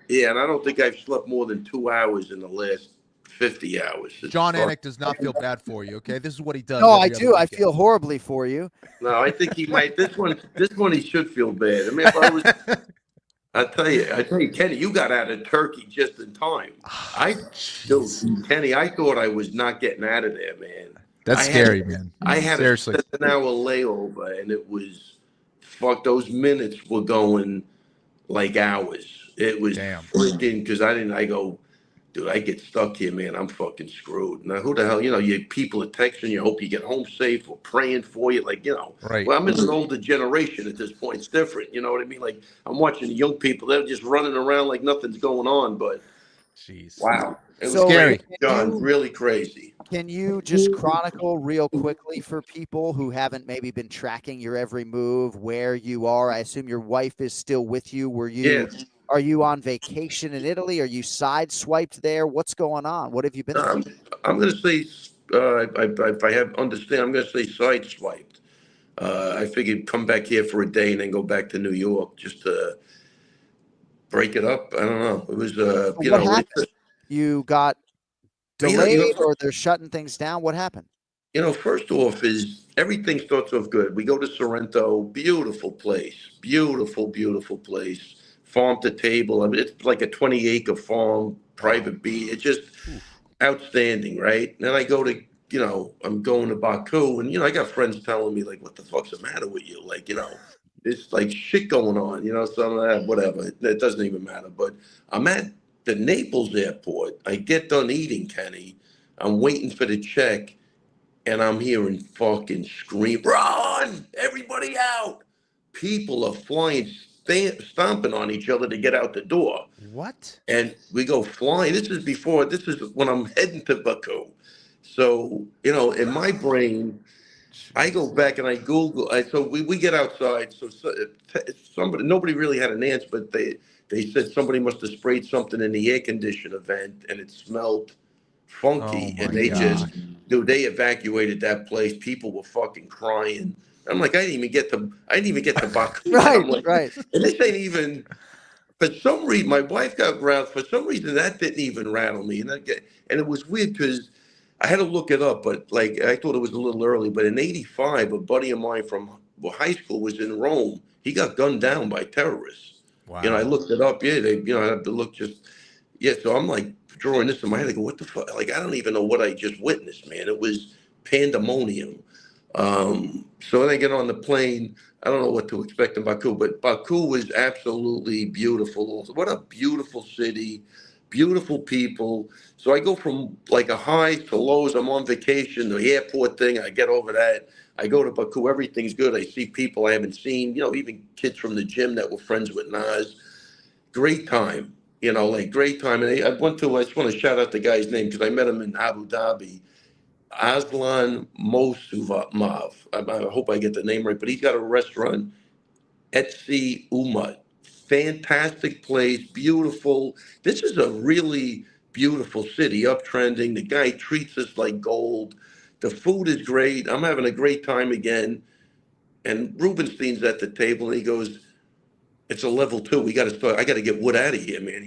Yeah, and I don't think I've slept more than 2 hours in the last 50 hours.
Jon Anik does not feel bad for you, okay? This is what he does.
No, I do. I feel horribly for you.
No, I think he might. This one he should feel bad. I mean, if I was, I tell you, Kenny, you got out of Turkey just in time. Kenny, I thought I was not getting out of there, man.
That's scary, man.
I had
Seriously.
a 7-hour layover, and it was, fuck, those minutes were going like hours. It was freaking, because I go, dude, I get stuck here, man. I'm fucking screwed. Now, who the hell, you people are texting you, hope you get home safe or praying for you. Like,
right.
Well, I'm in an older generation at this point. It's different. You know what I mean? Like, I'm watching the young people. They're just running around like nothing's going on. But,
jeez.
Wow. It was
scary.
Crazy, John, really crazy.
Can you just chronicle real quickly for people who haven't maybe been tracking your every move, where you are? I assume your wife is still with you. Were you...
Yeah.
Are you on vacation in Italy? Are you sideswiped there? What's going on? What have you been?
I'm going to say, if I have understand, I'm going to say sideswiped. I figured come back here for a day and then go back to New York just to break it up. I don't know. It was,
what happened? You got delayed, or they're shutting things down. What happened?
First off is everything starts off good. We go to Sorrento, beautiful place, beautiful place. Farm to table. I mean, it's like a 20-acre farm, private beach. It's just outstanding, right? And then I go to, I'm going to Baku, and I got friends telling me like, "What the fuck's the matter with you?" Like, there's like shit going on, some of that, whatever. It doesn't even matter. But I'm at the Naples airport. I get done eating, Kenny. I'm waiting for the check, and I'm hearing fucking scream, "Run! Everybody out!" People are flying, stomping on each other to get out the door.
What?
And we go flying. This is when I'm heading to Baku. So, in my brain, I go back and I Google. So we get outside. So nobody really had an answer, but they said somebody must have sprayed something in the air conditioner vent and it smelled funky. And they they evacuated that place. People were fucking crying. I'm like, I didn't even get the Baku.
Right.
And this ain't even, for some reason, my wife got rattled. For some reason, that didn't even rattle me. And it was weird because I had to look it up, but like, I thought it was a little early. But in '85, a buddy of mine from high school was in Rome. He got gunned down by terrorists.
Wow.
I looked it up. Yeah, I had to look so I'm like drawing this in my head. I go, what the fuck? Like, I don't even know what I just witnessed, man. It was pandemonium. So when I get on the plane, I don't know what to expect in Baku, but Baku was absolutely beautiful. What a beautiful city, beautiful people. So I go from like a high to lows. I'm on vacation, the airport thing, I get over that. I go to Baku, everything's good. I see people I haven't seen, even kids from the gym that were friends with Naz. Great time, like great time. And I just want to shout out the guy's name because I met him in Abu Dhabi. Aslan Mosuvmav. I hope I get the name right, but he's got a restaurant, Etsi Umad. Fantastic place, beautiful. This is a really beautiful city, uptrending. The guy treats us like gold. The food is great. I'm having a great time again. And Rubenstein's at the table, and he goes, "It's a level 2. We got to start. I got to get Wood out of here, man."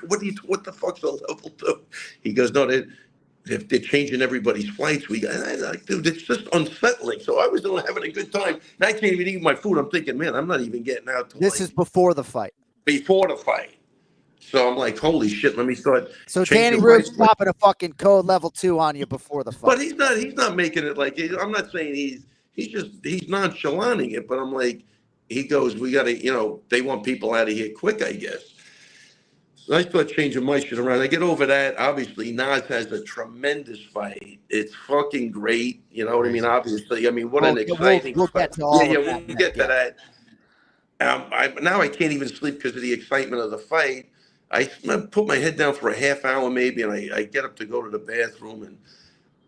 What the fuck's a level 2? He goes, "No, they're changing everybody's flights. Dude, it's just unsettling." So I was having a good time. And I can't even eat my food. I'm thinking, man, I'm not even getting out.
This is before the fight.
Before the fight. So I'm like, holy shit, let me start.
So Danny Rube's popping a fucking code level 2 on you before the fight.
But he's not making it like, I'm not saying he's nonchalanting it, but I'm like, he goes, we got to, they want people out of here quick, I guess. So I start changing my shit around. I get over that. Obviously, Naz has a tremendous fight. It's fucking great. You know what I mean? Obviously, what an exciting fight. We'll get to that. Now I can't even sleep because of the excitement of the fight. I put my head down for a half hour maybe, and I get up to go to the bathroom, and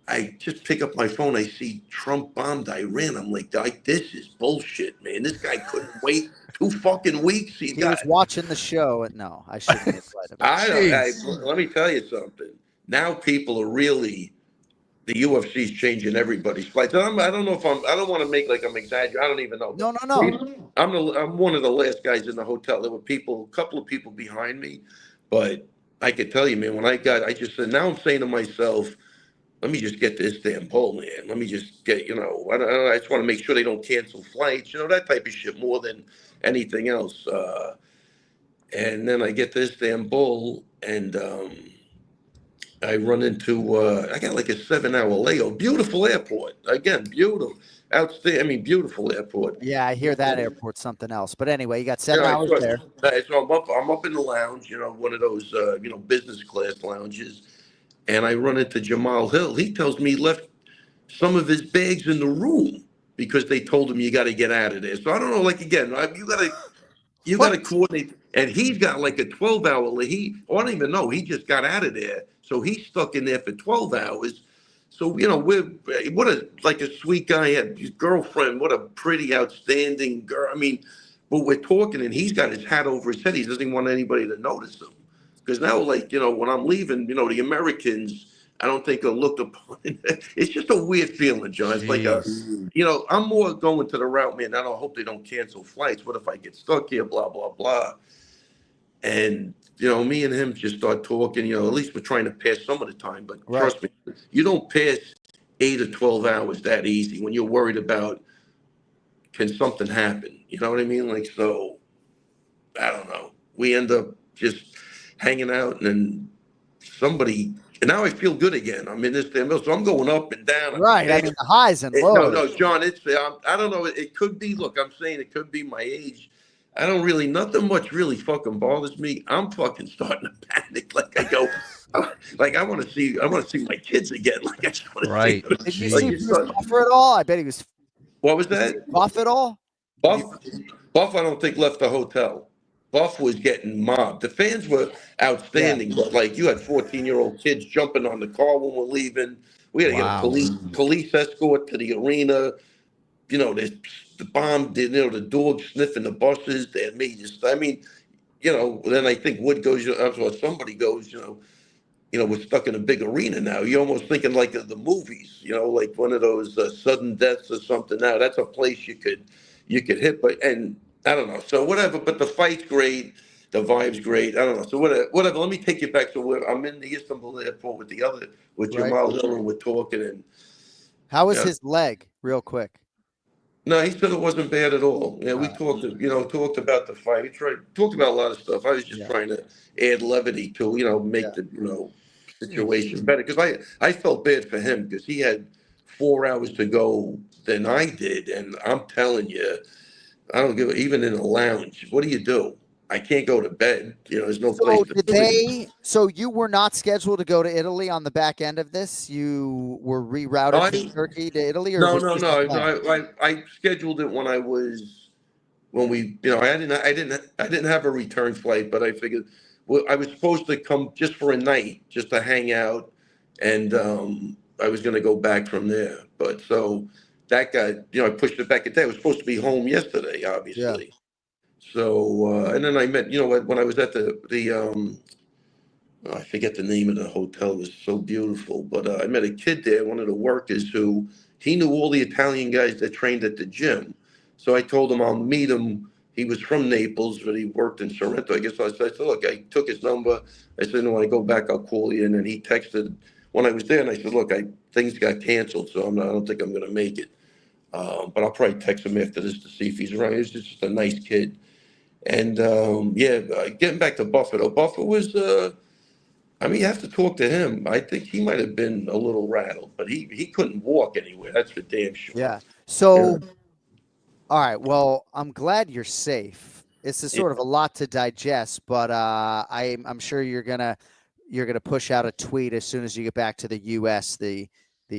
I just pick up my phone. I see Trump bombed Iran. I'm like, this is bullshit, man. This guy couldn't wait 2 fucking weeks.
He was watching the show. No, I shouldn't have said it.
Let me tell you something. Now people are really, the UFC's changing everybody's flights. I don't know if I don't want to make like I'm exaggerating. I don't even know.
No.
I'm one of the last guys in the hotel. There were a couple of people behind me, but I could tell you, man, when I just said, now I'm saying to myself, let me just get to Istanbul, man. Let me just get, I just want to make sure they don't cancel flights, that type of shit more than anything else. And then I get to Istanbul, and I run into, I got like a 7-hour layover. Beautiful airport. Again, beautiful. Outstanding. Beautiful airport.
Yeah, I hear that airport's something else. But anyway, you got 7 hours there.
So I'm up in the lounge, one of those, business class lounges. And I run into Jamal Hill. He tells me he left some of his bags in the room because they told him you got to get out of there. So I don't know. Like again, you got to coordinate. And he's got like a 12-hour. I don't even know. He just got out of there, so he's stuck in there for 12 hours. So what a sweet guy. His girlfriend. What a pretty, outstanding girl. I mean, but we're talking, and he's got his hat over his head. He doesn't want anybody to notice him. Because now, like, when I'm leaving, the Americans, I don't think are looked upon. It's just a weird feeling, John. It's like I'm more going to the route, man. I hope they don't cancel flights. What if I get stuck here? Blah, blah, blah. And, me and him just start talking. At least we're trying to pass some of the time. But trust me, you don't pass 8 or 12 hours that easy when you're worried about, can something happen? You know what I mean? Like, so, I don't know. We end up just hanging out, and now I feel good again. I'm in Istanbul, so I'm going up and down.
Right. I mean, the highs and lows.
No, John, I don't know. It could be, I'm saying it could be my age. I don't really, nothing much really fucking bothers me. I'm fucking starting to panic. Like I go, I want to see my kids again. Like I just want to see them.
Did you see if he was Buffer at all? I bet he was.
What was that?
Buff at all?
Buff, I don't think left the hotel. Buff was getting mobbed. The fans were outstanding, but like you had 14-year-old kids jumping on the car when we're leaving. We had to get a police escort to the arena. The bomb, the dog sniffing the buses. They had me then I think Wood goes, somebody goes, we're stuck in a big arena now. You're almost thinking like of the movies, like one of those sudden deaths or something. Now that's a place you could hit, and I don't know. So whatever, but the fight's great. The vibe's great. I don't know. So whatever. Let me take you back. So I'm in the Istanbul airport with Jamal Hill, and we're talking. And
how was his leg, real quick?
No, he said it wasn't bad at all. Yeah, we talked about the fight. We talked about a lot of stuff. I was just trying to add levity to, make the situation better. Because I felt bad for him because he had 4 hours to go than I did. And I'm telling you, I don't give even in the lounge. What do? I can't go to bed. There's no place to.
So you were not scheduled to go to Italy on the back end of this? You were rerouted from Turkey to Italy, or
no. I scheduled it when I didn't have a return flight, but I figured I was supposed to come just for a night, just to hang out, and I was going to go back from there. But so that got, I pushed it back a day. I was supposed to be home yesterday, obviously. Yeah. So, and then I met, when I was at I forget the name of the hotel. It was so beautiful. But I met a kid there, one of the workers, he knew all the Italian guys that trained at the gym. So I told him I'll meet him. He was from Naples, but he worked in Sorrento. I guess I said, look, I took his number. I said, when I go back, I'll call you. And then he texted when I was there, and I said, look, things got canceled, so I don't think I'm going to make it. But I'll probably text him after this to see if he's around. He's just a nice kid. And, getting back to Buffett. Buffett was, you have to talk to him. I think he might have been a little rattled, but he couldn't walk anywhere. That's for damn sure.
Yeah. So, all right. Well, I'm glad you're safe. It's sort of a lot to digest, but I'm sure you're gonna push out a tweet as soon as you get back to the U.S. The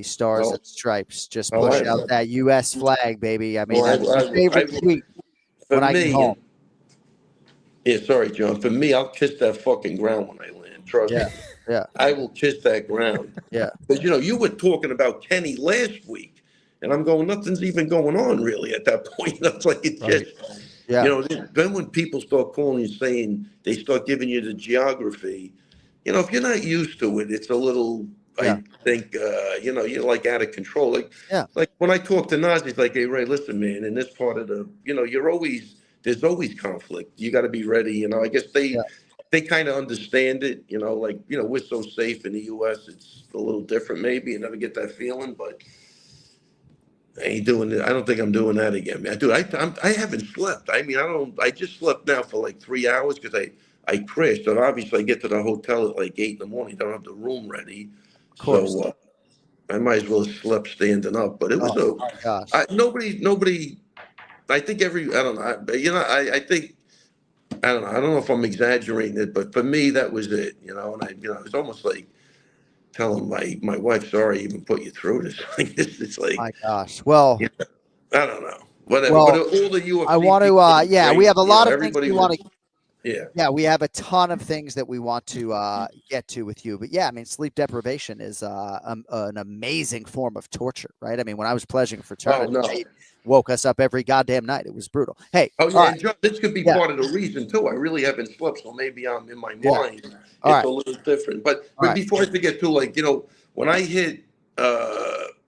Stars and Stripes. Just push out that U.S. flag, baby. That's my favorite tweet when I get home.
Yeah, sorry, John. For me, I'll kiss that fucking ground when I land. Trust me.
Yeah.
I will kiss that ground.
Yeah.
Because, you were talking about Kenny last week, and I'm going, nothing's even going on really at that point. That's like it just, then when people start calling you saying they start giving you the geography, if you're not used to it, it's a little, I think, you're like out of control. Like when I talk to Naz, he's like, hey, Ray, listen, man, in this part of the, there's always conflict. You got to be ready. I guess they kind of understand it, we're so safe in the U.S. It's a little different. Maybe you never get that feeling, but I ain't doing it. I don't think I'm doing that again, man. Dude, I haven't slept. I just slept now for like 3 hours because I crashed. And obviously I get to the hotel at like 8 in the morning. Don't have the room ready. So I might as well have slept standing up, but it was nobody, I think I don't know. I think, I don't know. I don't know if I'm exaggerating it, but for me, that was it, and it's almost like telling my wife, sorry, I even put you through this. It's like,
my gosh. Well,
I don't know. Whatever. Well, but all the UFC.
I want to, we have a lot of things we want to.
Yeah,
we have a ton of things that we want to get to with you. But sleep deprivation is an amazing form of torture, right? When I was pledging fraternity, woke us up every goddamn night. It was brutal. Hey.
Oh, yeah, John, this could be part of the reason, too. I really haven't slept, so maybe I'm in my mind. It's a little different. But before I forget, too, when I hit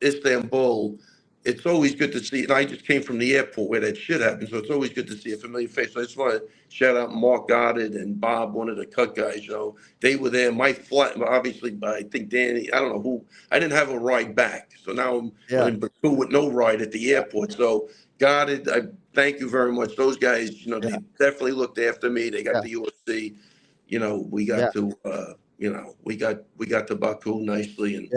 Istanbul, it's always good to see, and I just came from the airport where that shit happened, so it's always good to see a familiar face. So I just want to shout out Mark Goddard and Bob, one of the cut guys. They were there. My flight, obviously, I think Danny, I don't know who, I didn't have a ride back. So now I'm in Baku with no ride at the airport. So Goddard, I thank you very much. Those guys, they definitely looked after me. They got the UFC. We got to, we got to Baku nicely. And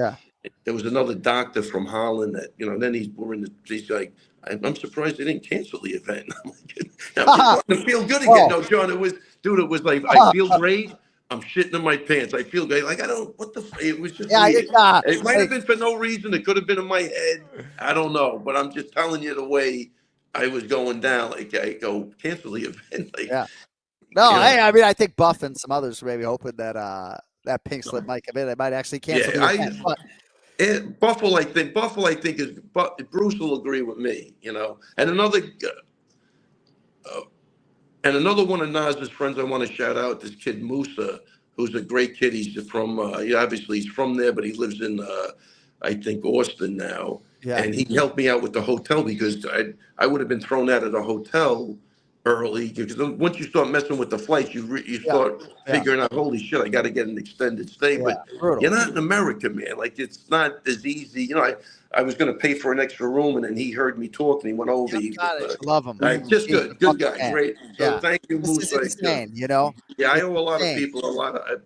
there was another doctor from Holland that, then he's like, I'm surprised they didn't cancel the event. I'm like, I'm just wanting to feel good again. No, John, it was like, I feel great. I'm shitting in my pants. I feel great. Like, it was just weird. It might have been for no reason. It could have been in my head. I don't know. But I'm just telling you the way I was going down. Like, I go, cancel the event. Like,
No, I think Buff and some others were maybe hoping that that pink slip might come in. They might actually cancel the event.
Buffalo, I think is, but Bruce will agree with me, And another one of Naz's friends I want to shout out, this kid Musa, who's a great kid. He's from, obviously he's from there, but he lives in, I think, Austin now. Yeah. And he helped me out with the hotel because I would have been thrown out of the hotel early, because once you start messing with the flights, you start figuring out, holy shit, I got to get an extended stay. But you're not in America, man. Like, it's not as easy. I was going to pay for an extra room, and then he heard me talk, and he went over.
Love him.
Just good guy, great. So thank you, Moose.
This is insane,
Yeah, I owe a lot of people a lot of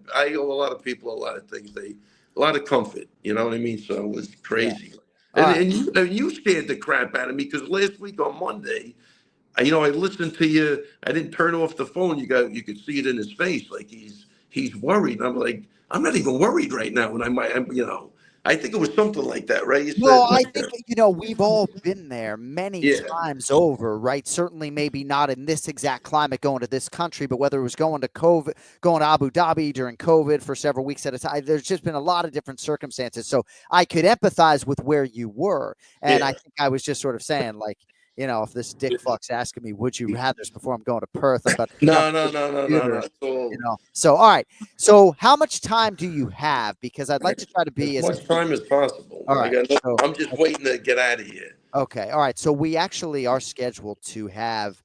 things. A lot of comfort. You know what I mean? So it was crazy. And you scared the crap out of me because last week on Monday, I listened to you. I didn't turn off the phone. You could see it in his face, like he's worried. And I'm like, I'm not even worried right now. And I think it was something like that, right? You
Well,
said,
I think, we've all been there many times over, right? Certainly maybe not in this exact climate going to this country, but whether it was going to Abu Dhabi during COVID for several weeks at a time, there's just been a lot of different circumstances. So I could empathize with where you were. And I think I was just sort of saying, like, if this dick fuck's asking me, would you rather this before I'm going to Perth?
No.
So, all right. So how much time do you have? Because I'd like to try to be
as much time as possible.
All right.
I'm just waiting to get out of here.
Okay. All right. So we actually are scheduled to have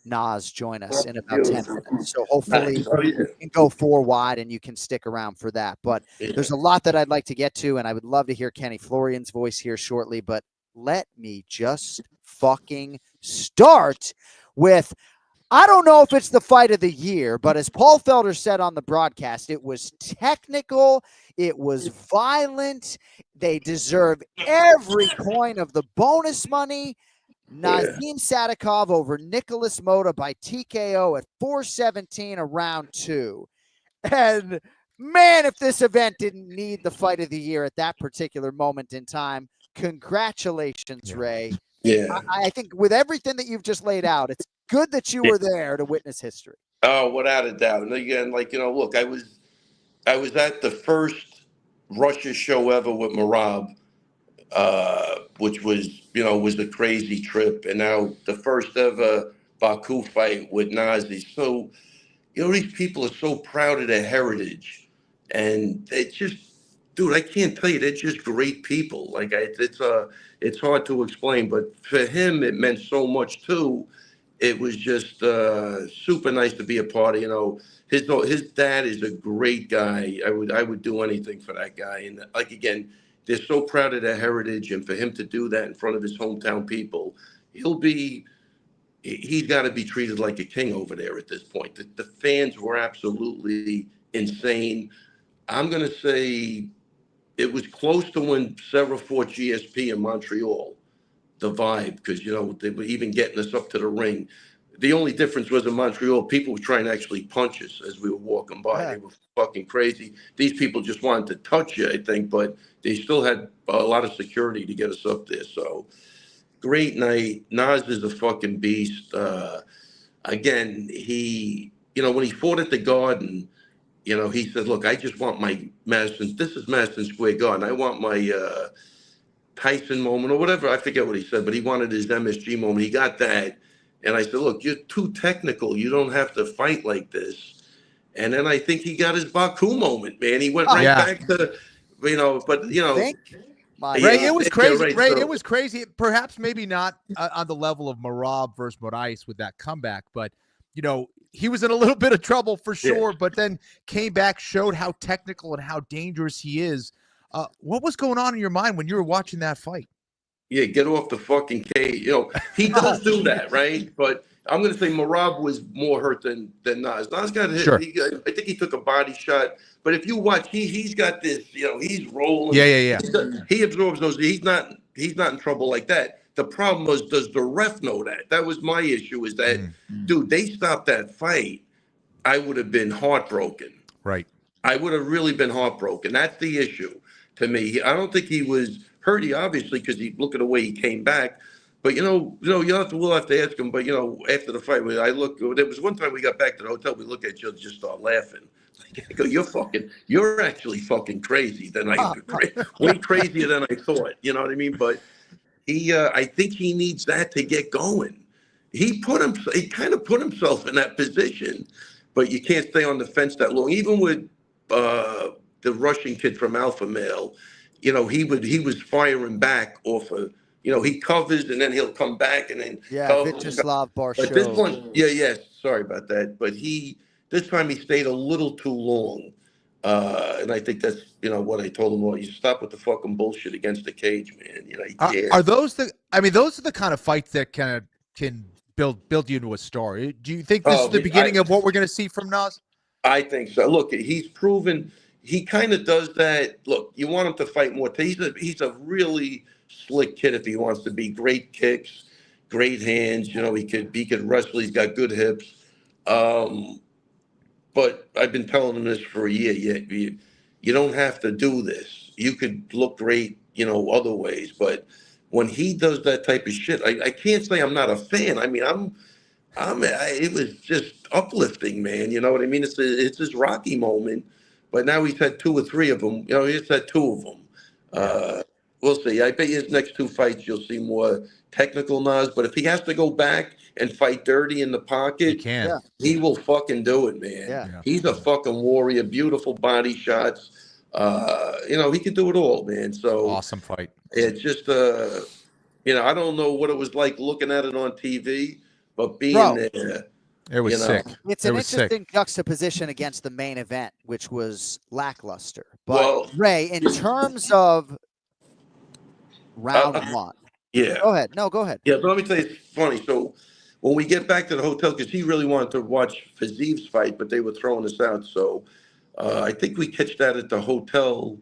Naz join us in about 10 minutes. So hopefully we can go 4 wide and you can stick around for that. But there's a lot that I'd like to get to, and I would love to hear Kenny Florian's voice here shortly. But let me just fucking start with, I don't know if it's the fight of the year, but as Paul Felder said on the broadcast, it was technical, it was violent, they deserve every coin of the bonus money. Nazim Sadykhov over Nicholas Mota by TKO at 4:17 of round 2. And man, if this event didn't need the fight of the year at that particular moment in time, congratulations, Ray.
Yeah.
I think with everything that you've just laid out, it's good that you were there to witness history.
Oh, without a doubt. And again, look, I was at the first Russia show ever with Merab, which was a crazy trip. And now the first ever Baku fight with Nazi. So, these people are so proud of their heritage. And it's just, dude, I can't tell you, they're just great people. Like, it's hard to explain, but for him, it meant so much too. It was just super nice to be a part of. His dad is a great guy. I would do anything for that guy. And again, they're so proud of their heritage, and for him to do that in front of his hometown people, he's got to be treated like a king over there at this point. The fans were absolutely insane. I'm gonna say it was close to when Serra fought GSP in Montreal, the vibe, because, they were even getting us up to the ring. The only difference was in Montreal, people were trying to actually punch us as we were walking by. Yeah. They were fucking crazy. These people just wanted to touch you, I think, but they still had a lot of security to get us up there. So, great night. Naz is a fucking beast. Again, when he fought at the Garden, he said, look, I just want my this is Madison Square Garden. I want my Tyson moment or whatever. I forget what he said, but he wanted his MSG moment. He got that. And I said, look, you're too technical. You don't have to fight like this. And then I think he got his Baku moment, man. He went back to, Ray,
it was crazy. Ray, it was crazy. Perhaps maybe not on the level of Merab versus Moraes with that comeback, but, he was in a little bit of trouble for sure, but then came back, showed how technical and how dangerous he is. What was going on in your mind when you were watching that fight?
Yeah, get off the fucking cage. He does do that, right? But I'm going to say Merab was more hurt than Naz. Naz got hit. Sure. I think he took a body shot. But if you watch, he's got this, he's rolling.
Yeah.
He absorbs those. He's not in trouble like that. The problem was, does the ref know that? That was my issue, is that, dude, they stopped that fight. I would have been heartbroken.
Right.
I would have really been heartbroken. That's the issue to me. I don't think he was hurt, obviously, because look at the way he came back. But, we'll have to ask him. But, after the fight, there was one time we got back to the hotel, we looked at each other, just start laughing. I go, you're actually fucking crazy. Way crazier than I thought. You know what I mean? But I think he needs that to get going. He kind of put himself in that position, but you can't stay on the fence that long. Even with the Russian kid from Alpha Male, he was firing back off of, he covers and then he'll come back and then
Vyacheslav Barshov.
But this one, sorry about that. But this time he stayed a little too long. And I think that's, what I told him. Well, you stop with the fucking bullshit against the cage, man.
Are those those are the kind of fights that can build you into a star? Do you think this is the beginning of what we're going to see from Naz?
I think so. Look, he's proven he kind of does that. Look, you want him to fight more. He's a really slick kid if he wants to be. Great kicks, great hands. You know, he could wrestle. He's got good hips. But I've been telling him this for a year. You don't have to do this. You could look great, you know, other ways. But when he does that type of shit, I can't say I'm not a fan. I mean, it was just uplifting, man. You know what I mean? It's his Rocky moment, but now he's had 2 or 3 of them. You know, he's had 2 of them. We'll see. I bet his next 2 fights you'll see more technical Nas. But if he has to go back and fight dirty in the pocket, he will fucking do it, man.
Yeah.
He's a fucking warrior. Beautiful body shots. You know, he could do it all, man. So
awesome fight.
It's just you know, I don't know what it was like looking at it on TV, but being there,
it was sick.
It's an interesting juxtaposition against the main event, which was lackluster. But Ray, in terms of round 1, go ahead. No, go ahead.
Yeah, but let me tell you, it's funny. So when we get back to the hotel, because he really wanted to watch Fiziv's fight, but they were throwing us out. So I think we catch that at the hotel.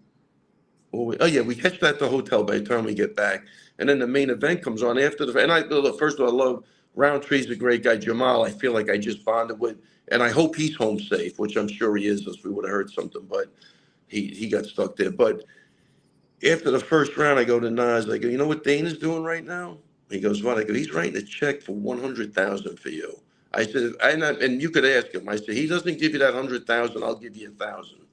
We catch that at the hotel by the time we get back. And then the main event comes on after the. And first of all, I love Rountree's a great guy. Jamal, I feel like I just bonded with, and I hope he's home safe, which I'm sure he is, else we would have heard something. But he got stuck there. But after the first round, I go to Nas. I go, you know what Dana's doing right now? He goes, what? I go, he's writing a check for $100,000 for you. I said, and you could ask him. I said, he doesn't give you that $100,000. I'll give you $1,000.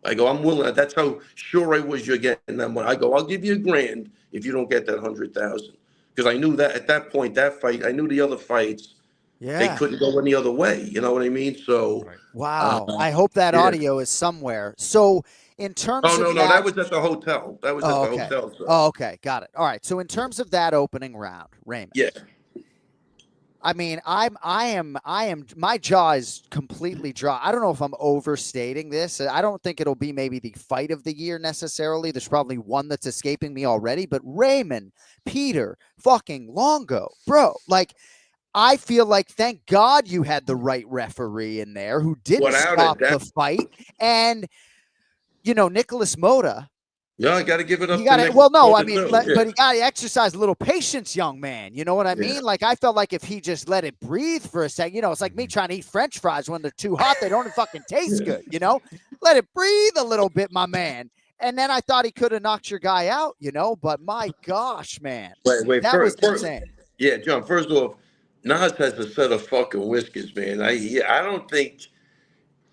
I go, I'm willing. That's how sure I was you're getting that money. I go, I'll give you $1,000 if you don't get that $100,000. Because I knew that at that point, that fight, I knew the other fights, they couldn't go any other way. You know what I mean? So,
wow. I hope that audio is somewhere. So, in terms of
that was at the hotel. That was at the hotel. So.
Oh, okay. Got it. All right. So, in terms of that opening round, Raymond.
Yeah.
I mean, my jaw is completely dry. I don't know if I'm overstating this. I don't think it'll be maybe the fight of the year necessarily. There's probably one that's escaping me already, but Raymond, Peter, fucking Longo, bro, like, I feel like, thank God you had the right referee in there who didn't stop the fight. And, you know, Nicholas Moda.
Yeah, I got to give it up.
But he got to exercise a little patience, young man. You know what I mean? Like, I felt like if he just let it breathe for a second, you know, it's like me trying to eat French fries when they're too hot. They don't fucking taste good, you know? Let it breathe a little bit, my man. And then I thought he could have knocked your guy out, you know? But my gosh, man. That was insane.
Yeah, John, first off, Nas has a set of fucking whiskers, man. I don't think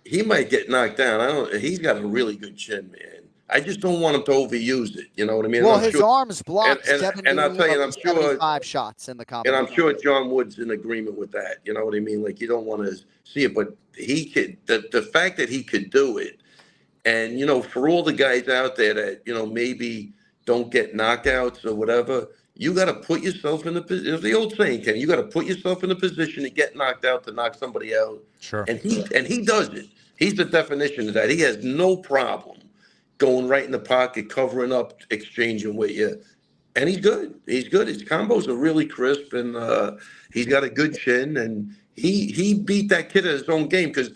he might get knocked down. He's got a really good chin, man. I just don't want him to overuse it. You know what I mean?
Well, his arms blocked
and I'll tell you, I'm sure
75 shots in the competition.
And I'm sure John Wood's in agreement with that. You know what I mean? Like, you don't want to see it, but he could. The fact that he could do it, and you know, for all the guys out there that you know maybe don't get knockouts or whatever, you got to put yourself in the position. It's the old saying, Ken. You got to put yourself in the position to get knocked out to knock somebody out.
Sure.
And he does it. He's the definition of that. He has no problem going right in the pocket, covering up, exchanging with you. And he's good. He's good. His combos are really crisp, and he's got a good chin. And he beat that kid at his own game because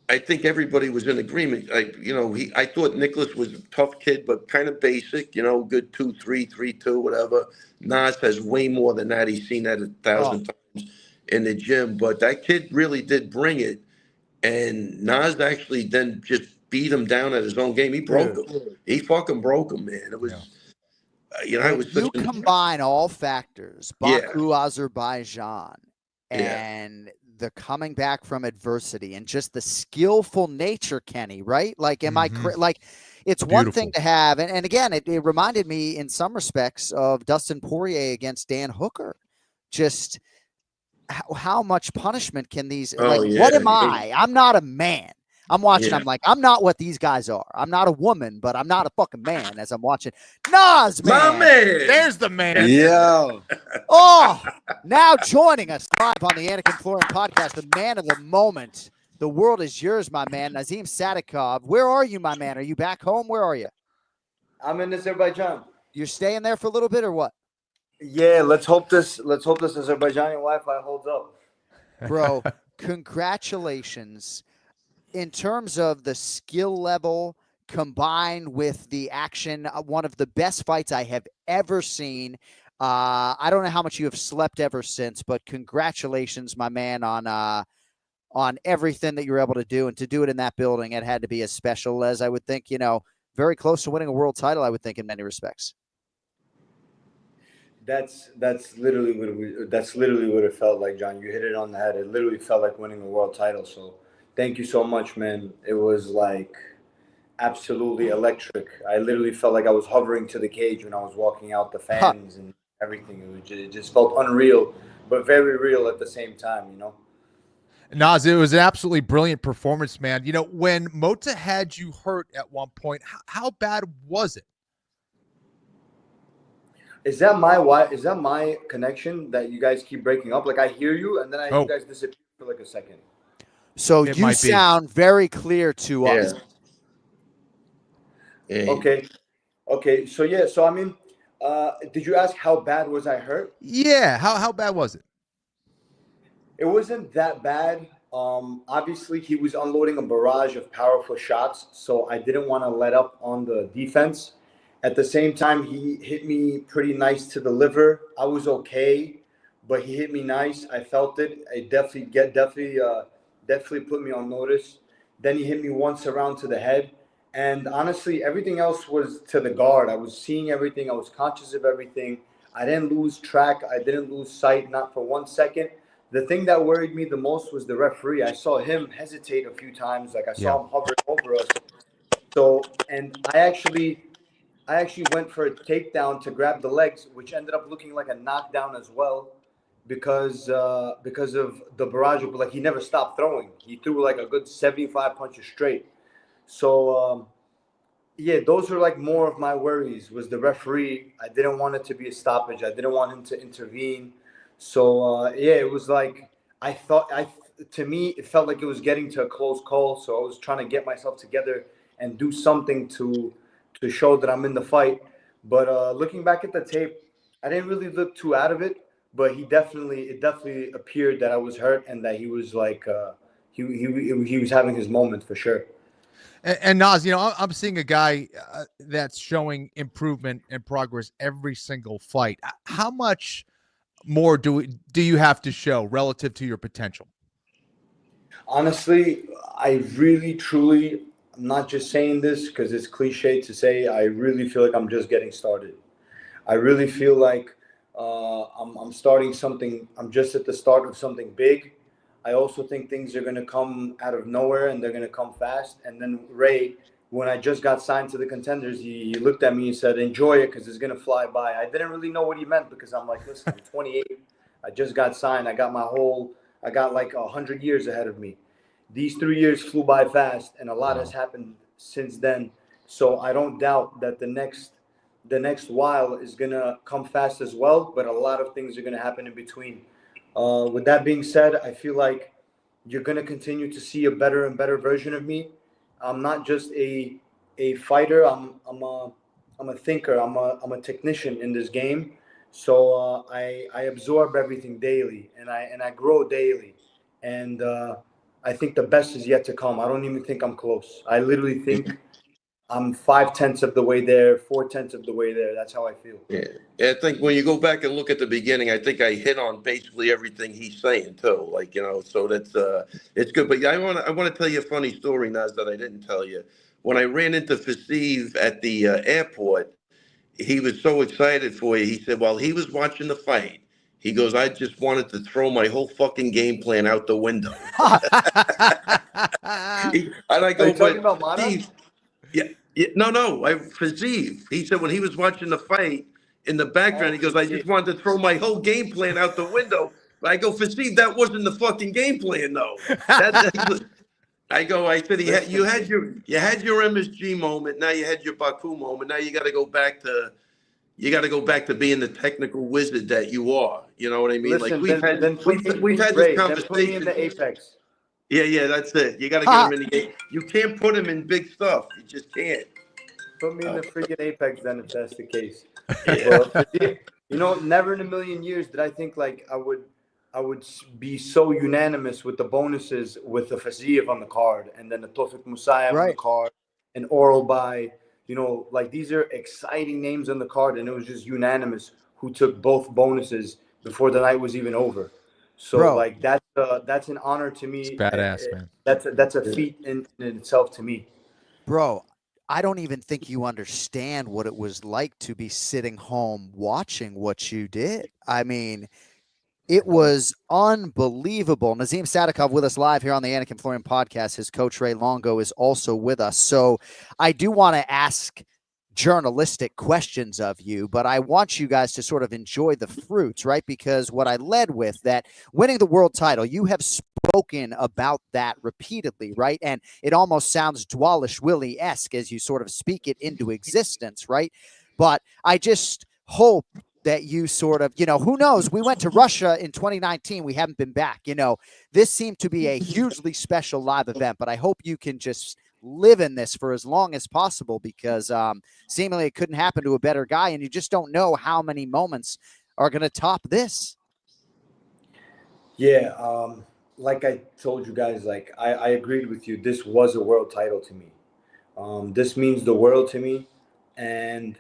I think everybody was in agreement. I thought Nicholas was a tough kid, but kind of basic, you know, good 2-3, 3-2, whatever. Nas has way more than that. He's seen that 1,000 times in the gym. But that kid really did bring it. And Nas actually then just beat him down at his own game. He broke him. He fucking broke him, man. It was, you know, it was.
You combine all factors: Baku, Azerbaijan, and the coming back from adversity, and just the skillful nature, Kenny. Right? Like, am I like? It's one thing to have, and again, it reminded me in some respects of Dustin Poirier against Dan Hooker. Just how much punishment can these? What am I? I'm not a man. I'm watching. I'm like, I'm not what these guys are. I'm not a woman, but I'm not a fucking man as I'm watching. Nas, man.
My man.
There's the man.
Yeah.
Now joining us live on the Anik Florian podcast, the man of the moment. The world is yours, my man. Nazim Sadykhov. Where are you, my man? Are you back home? Where are you?
I'm in Azerbaijan.
You're staying there for a little bit or what?
Yeah, let's hope this Azerbaijani Wi-Fi holds up.
Bro, congratulations. In terms of the skill level, combined with the action, one of the best fights I have ever seen. I don't know how much you have slept ever since, but congratulations, my man, on everything that you were able to do. And to do it in that building, it had to be as special as, I would think, very close to winning a world title, I would think, in many respects.
That's literally what it felt like, John. You hit it on the head. It literally felt like winning a world title. So thank you so much, man. It was like absolutely electric. I literally felt like I was hovering to the cage when I was walking out, the fans and everything. It just felt unreal, but very real at the same time,
Naz, it was an absolutely brilliant performance, man. When Mota had you hurt at one point, how bad was it?
Is that my connection that you guys keep breaking up? Like I hear you and then you guys disappear for like a second.
So you sound very clear to us.
Yeah.
Okay. So I mean, did you ask how bad was I hurt?
Yeah. How bad was it?
It wasn't that bad. Obviously he was unloading a barrage of powerful shots, so I didn't want to let up on the defense. At the same time, he hit me pretty nice to the liver. I was okay, but he hit me nice. I felt it. It definitely put me on notice. Then he hit me once around to the head. And honestly, everything else was to the guard. I was seeing everything. I was conscious of everything. I didn't lose track. I didn't lose sight, not for 1 second. The thing that worried me the most was the referee. I saw him hesitate a few times. Like I saw him hovering over us. So, and I actually went for a takedown to grab the legs, which ended up looking like a knockdown as well, because of the barrage. Like he never stopped throwing. He threw like a good 75 punches straight. So those are like more of my worries. Was the referee? I didn't want it to be a stoppage. I didn't want him to intervene. So it was like to me it felt like it was getting to a close call. So I was trying to get myself together and do something to show that I'm in the fight. But looking back at the tape, I didn't really look too out of it, but it definitely appeared that I was hurt and that he was like he was having his moment for sure.
And Naz, I'm seeing a guy that's showing improvement and progress every single fight. How much more do you have to show relative to your potential?
Honestly, I really, truly, I'm not just saying this because it's cliche to say, I really feel like I'm just getting started. I really feel like I'm starting something. I'm just at the start of something big. I also think things are going to come out of nowhere and they're going to come fast. And then Ray, when I just got signed to the Contenders, he looked at me and said, enjoy it because it's going to fly by. I didn't really know what he meant because I'm like, listen, I'm 28. I just got signed. I got like 100 years ahead of me. These 3 years flew by fast, and a lot has happened since then. So I don't doubt that the next while is going to come fast as well, but a lot of things are going to happen in between. With that being said, I feel like you're going to continue to see a better and better version of me. I'm not just a fighter. I'm a thinker. I'm a technician in this game. So I absorb everything daily, and I grow daily. And I think the best is yet to come. I don't even think I'm close. I literally think I'm 5/10 of the way there, 4/10 of the way there. That's how I feel.
Yeah, I think when you go back and look at the beginning, I think I hit on basically everything he's saying too. Like, so that's it's good. But I want to tell you a funny story, Naz, that I didn't tell you. When I ran into Fasiv at the airport, he was so excited for you. He said, while he was watching the fight, he goes, I just wanted to throw my whole fucking game plan out the window. And I go,
are you talking about Mando?
Yeah, no, Fasiv. He said when he was watching the fight in the background, he goes, I just wanted to throw my whole game plan out the window. But I go, Fasiv, that wasn't the fucking game plan, though. I said, you had your MSG moment. Now you had your Baku moment. Now you got to go back to being the technical wizard that you are. You know what I mean?
Listen,
like we've had
Ray,
this conversation.
put me in the apex.
Yeah, that's it. You got to get him in the game. You can't put him in big stuff. You just can't.
Put me in the freaking apex then, if that's the case. Well, never in a million years did I think like I would be so unanimous with the bonuses with the Fasiv on the card and then the Tofik Musayev on the card an oral by, like these are exciting names on the card, and it was just unanimous who took both bonuses before the night was even over. So
Bro.
like that's an honor to me.
It's badass, man.
That's a feat in itself to me.
Bro, I don't even think you understand what it was like to be sitting home watching what you did. I mean, it was unbelievable. Nazim Sadykhov with us live here on the Anik Florian podcast. His coach, Ray Longo, is also with us. So I do want to ask journalistic questions of you, but I want you guys to sort of enjoy the fruits, right? Because what I led with, that winning the world title, you have spoken about that repeatedly, right? And it almost sounds Dwalish Willie-esque as you sort of speak it into existence, right? But I just hope that you sort of, who knows? We went to Russia in 2019. We haven't been back. This seemed to be a hugely special live event, but I hope you can just live in this for as long as possible, because seemingly it couldn't happen to a better guy, and you just don't know how many moments are going to top this.
Yeah, like I told you guys, like I agreed with you. This was a world title to me. This means the world to me, and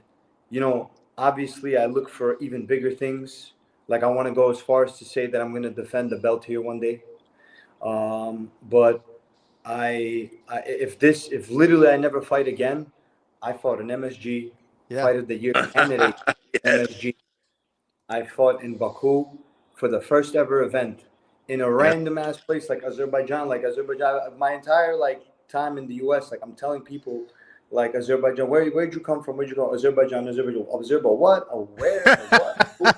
obviously I look for even bigger things. Like I want to go as far as to say that I'm going to defend the belt here one day. But if literally I never fight again, I fought an MSG Fight of the Year candidate. MSG. I fought in Baku for the first ever event in a random ass place like Azerbaijan. My entire time in the US, I'm telling people Azerbaijan, where'd you come from? Where'd you go? Azerbaijan. What? What?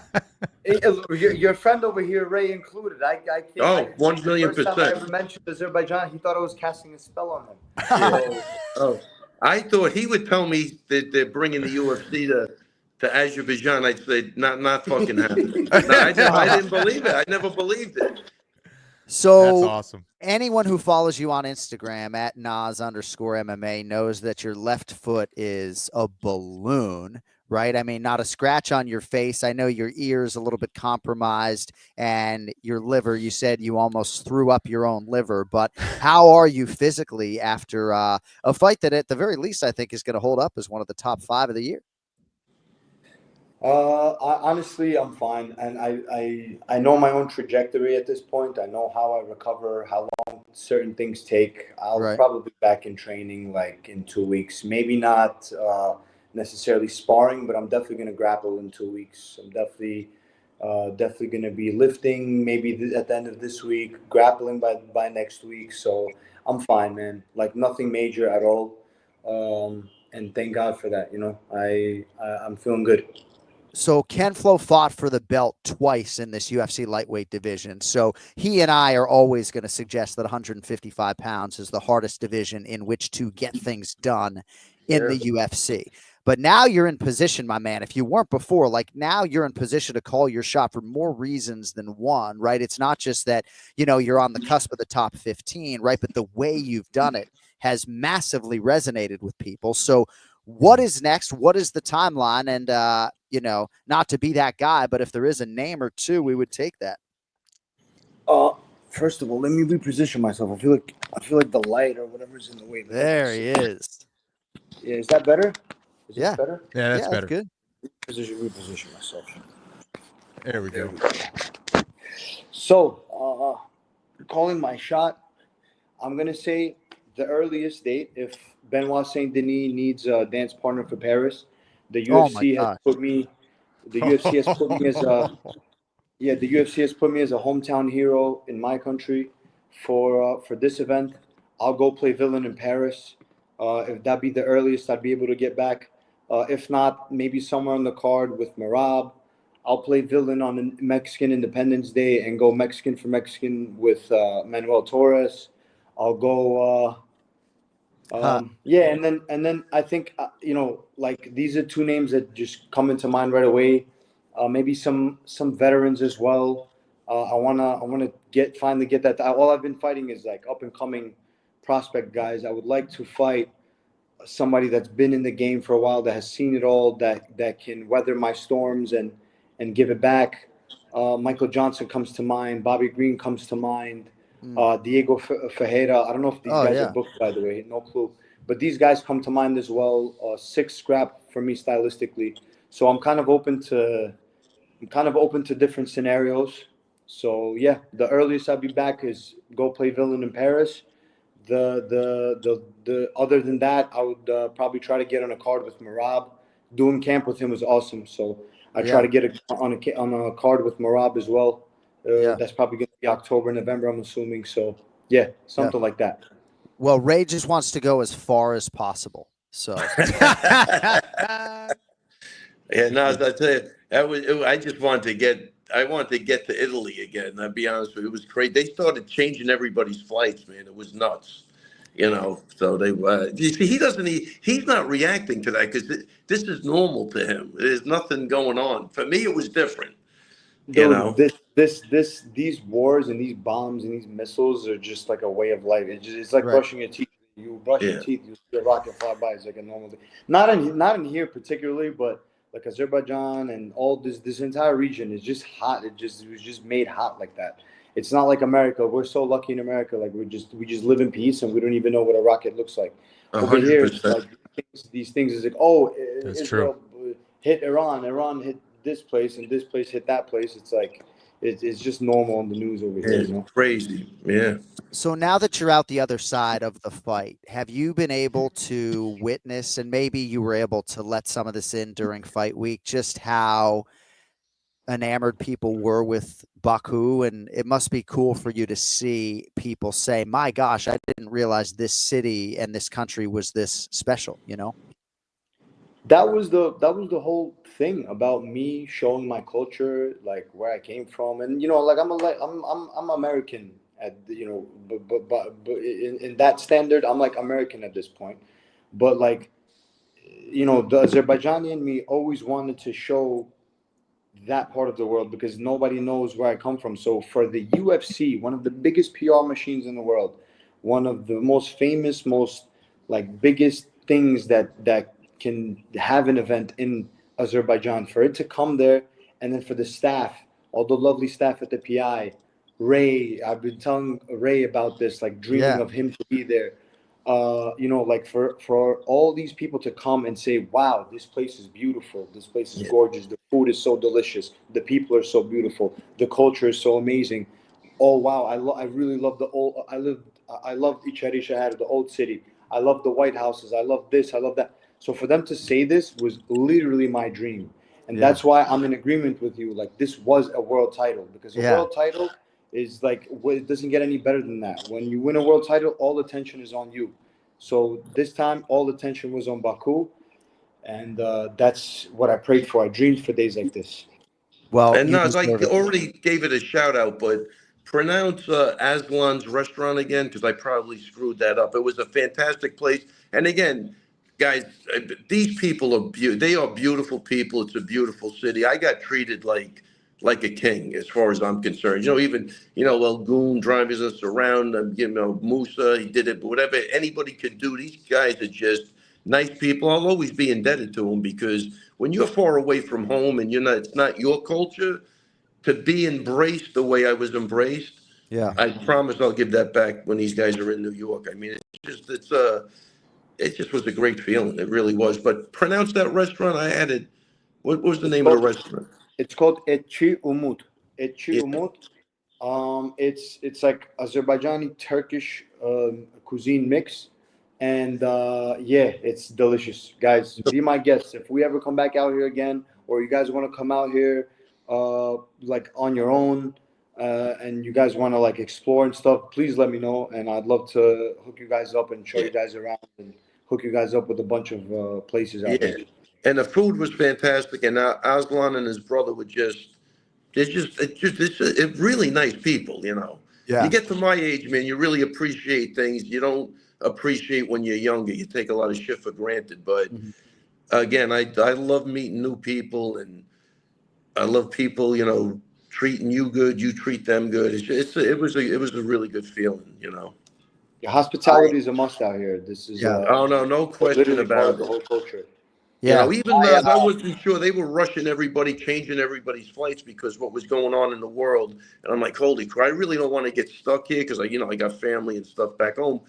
Your friend over here, Ray included. I can't.
1,000,000%.
The first time I ever mentioned Azerbaijan, he thought I was casting a spell on him.
I thought he would tell me that they're bringing the UFC to Azerbaijan. I'd say, not fucking happening. I didn't believe it. I never believed it.
So
that's awesome.
Anyone who follows you on Instagram at Nas_MMA knows that your left foot is a balloon, right? I mean, not a scratch on your face. I know your ear's a little bit compromised, and your liver, you said you almost threw up your own liver, but how are you physically after a fight that at the very least I think is going to hold up as one of the top 5 of the year?
Honestly, I'm fine, and I know my own trajectory at this point. I know how I recover, how long certain things take. I'll probably be back in training in 2 weeks. Maybe not necessarily sparring, but I'm definitely going to grapple in 2 weeks. I'm definitely going to be lifting maybe at the end of this week, grappling by next week. So I'm fine, man. Nothing major at all, and thank God for that. I'm feeling good.
So Ken Flo fought for the belt twice in this UFC lightweight division. So he and I are always going to suggest that 155 pounds is the hardest division in which to get things done in the UFC. But now you're in position, my man. If you weren't before, now you're in position to call your shot for more reasons than one, right? It's not just that, you're on the cusp of the top 15, right? But the way you've done it has massively resonated with people. So what is next? What is the timeline? And, not to be that guy, but if there is a name or two, we would take that.
First of all, let me reposition myself. I feel like the light or whatever's in the way.
There he is.
Yeah, is that better? Is
this
better?
Yeah, that's better.
Good.
Reposition myself.
There we go.
So, calling my shot, I'm going to say the earliest date, if Benoit Saint Denis needs a dance partner for Paris, the UFC has put me. The UFC has put me as a. Yeah, the UFC has put me as a hometown hero in my country for this event. I'll go play villain in Paris. If that be the earliest I'd be able to get back. If not, maybe somewhere on the card with Marab. I'll play villain on Mexican Independence Day and go Mexican for Mexican with Manuel Torres. I'll go. Yeah, and then I think these are two names that just come into mind right away. Maybe some veterans as well. I wanna finally get that. All I've been fighting is up and coming prospect guys. I would like to fight somebody that's been in the game for a while, that has seen it all, that can weather my storms and give it back. Michael Johnson comes to mind. Bobby Green comes to mind. Diego Ferreira. I don't know if these guys are booked, by the way. No clue. but these guys come to mind as well. 6 scrap for me stylistically. So I'm kind of open to different scenarios. So yeah, the earliest I'll be back is go play Villain in Paris. The other than that, I would probably try to get on a card with Marab. Doing camp with him was awesome. So I try to get on a card with Marab as well. That's probably going to be October, November, I'm assuming. So yeah, something like that.
Well, Ray just wants to go as far as possible. So
yeah, no, I tell you, I just wanted to get. I wanted to get to Italy again. I'll be honest with you, it was crazy. They started changing everybody's flights, man. It was nuts, you know. So they, you see, he's not reacting to that because this is normal to him. There's nothing going on. For me, it was different.
Dude,
you know,
these wars and these bombs and these missiles are just like a way of life. It's like brushing your teeth. You brush your teeth, you see a rocket fly by. It's like a normal thing. Not in here particularly, but like Azerbaijan and all this entire region is just hot. It was just made hot like that. It's not like America. We're so lucky in America. Like we just live in peace and we don't even know what a rocket looks like. Over here, it's like these things is like, oh, Israel hit Iran. Iran hit this place and this place hit that place. It's like it's just normal on the news over here.
It's crazy. Yeah.
So now that you're out the other side of the fight, have you been able to witness, and maybe you were able to let some of this in during fight week, just how enamored people were with Baku? And it must be cool for you to see people say, my gosh, I didn't realize this city and this country was this special, you know?
That was the whole thing about me showing my culture, like where I came from. And, you know, like I'm American. But in that standard, I'm like American at this point. But like, you know, the Azerbaijani in me always wanted to show that part of the world because nobody knows where I come from. So for the UFC, one of the biggest PR machines in the world, one of the most famous, most like biggest things that can have an event in Azerbaijan, for it to come there, and then for the staff, all the lovely staff at the PI. Ray, I've been telling Ray about this, like dreaming of him to be there. You know, like for all these people to come and say, wow, this place is beautiful. This place is gorgeous. The food is so delicious. The people are so beautiful. The culture is so amazing. Oh, wow. I really love the old, I love Ichari Shahar, the old city. I love the White Houses. I love this. I love that. So for them to say this was literally my dream. And that's why I'm in agreement with you. Like, this was a world title, because a world title is like, it doesn't get any better than that. When you win a world title, all attention is on you. So this time, all attention was on Baku, and that's what I prayed for. I dreamed for days like this.
Well, and I already gave it a shout out, but pronounce Aslan's restaurant again, because I probably screwed that up. It was a fantastic place, and again, guys, these people are they are beautiful people. It's a beautiful city. I got treated like a king, as far as I'm concerned. You know, even, you know, El Goon driving us around, you know, Musa, he did it, but whatever anybody could do, these guys are just nice people. I'll always be indebted to them, because when you're far away from home and it's not your culture, to be embraced the way I was embraced, I promise I'll give that back when these guys are in New York. I mean, it just was a great feeling. It really was. But pronounce that restaurant. I added, what was the name of the restaurant?
It's called Etçi Umut. Etçi Umut. It's like Azerbaijani Turkish cuisine mix, and it's delicious, guys. Be my guests if we ever come back out here again, or you guys want to come out here like on your own, and you guys want to like explore and stuff. Please let me know, and I'd love to hook you guys up and show you guys around and hook you guys up with a bunch of places out there.
And the food was fantastic, and Aslan and his brother were they're really nice people, you know. Yeah. You get to my age, man, you really appreciate things you don't appreciate when you're younger. You take a lot of shit for granted. But again, I love meeting new people, and I love people, you know, treating you good, you treat them good. It was a really good feeling, you know.
Yeah, hospitality is a must out here. This is
no question about it.
The whole culture.
Yeah, you know, even I wasn't sure, they were rushing everybody, changing everybody's flights because what was going on in the world. And I'm like, holy crap, I really don't want to get stuck here because I got family and stuff back home.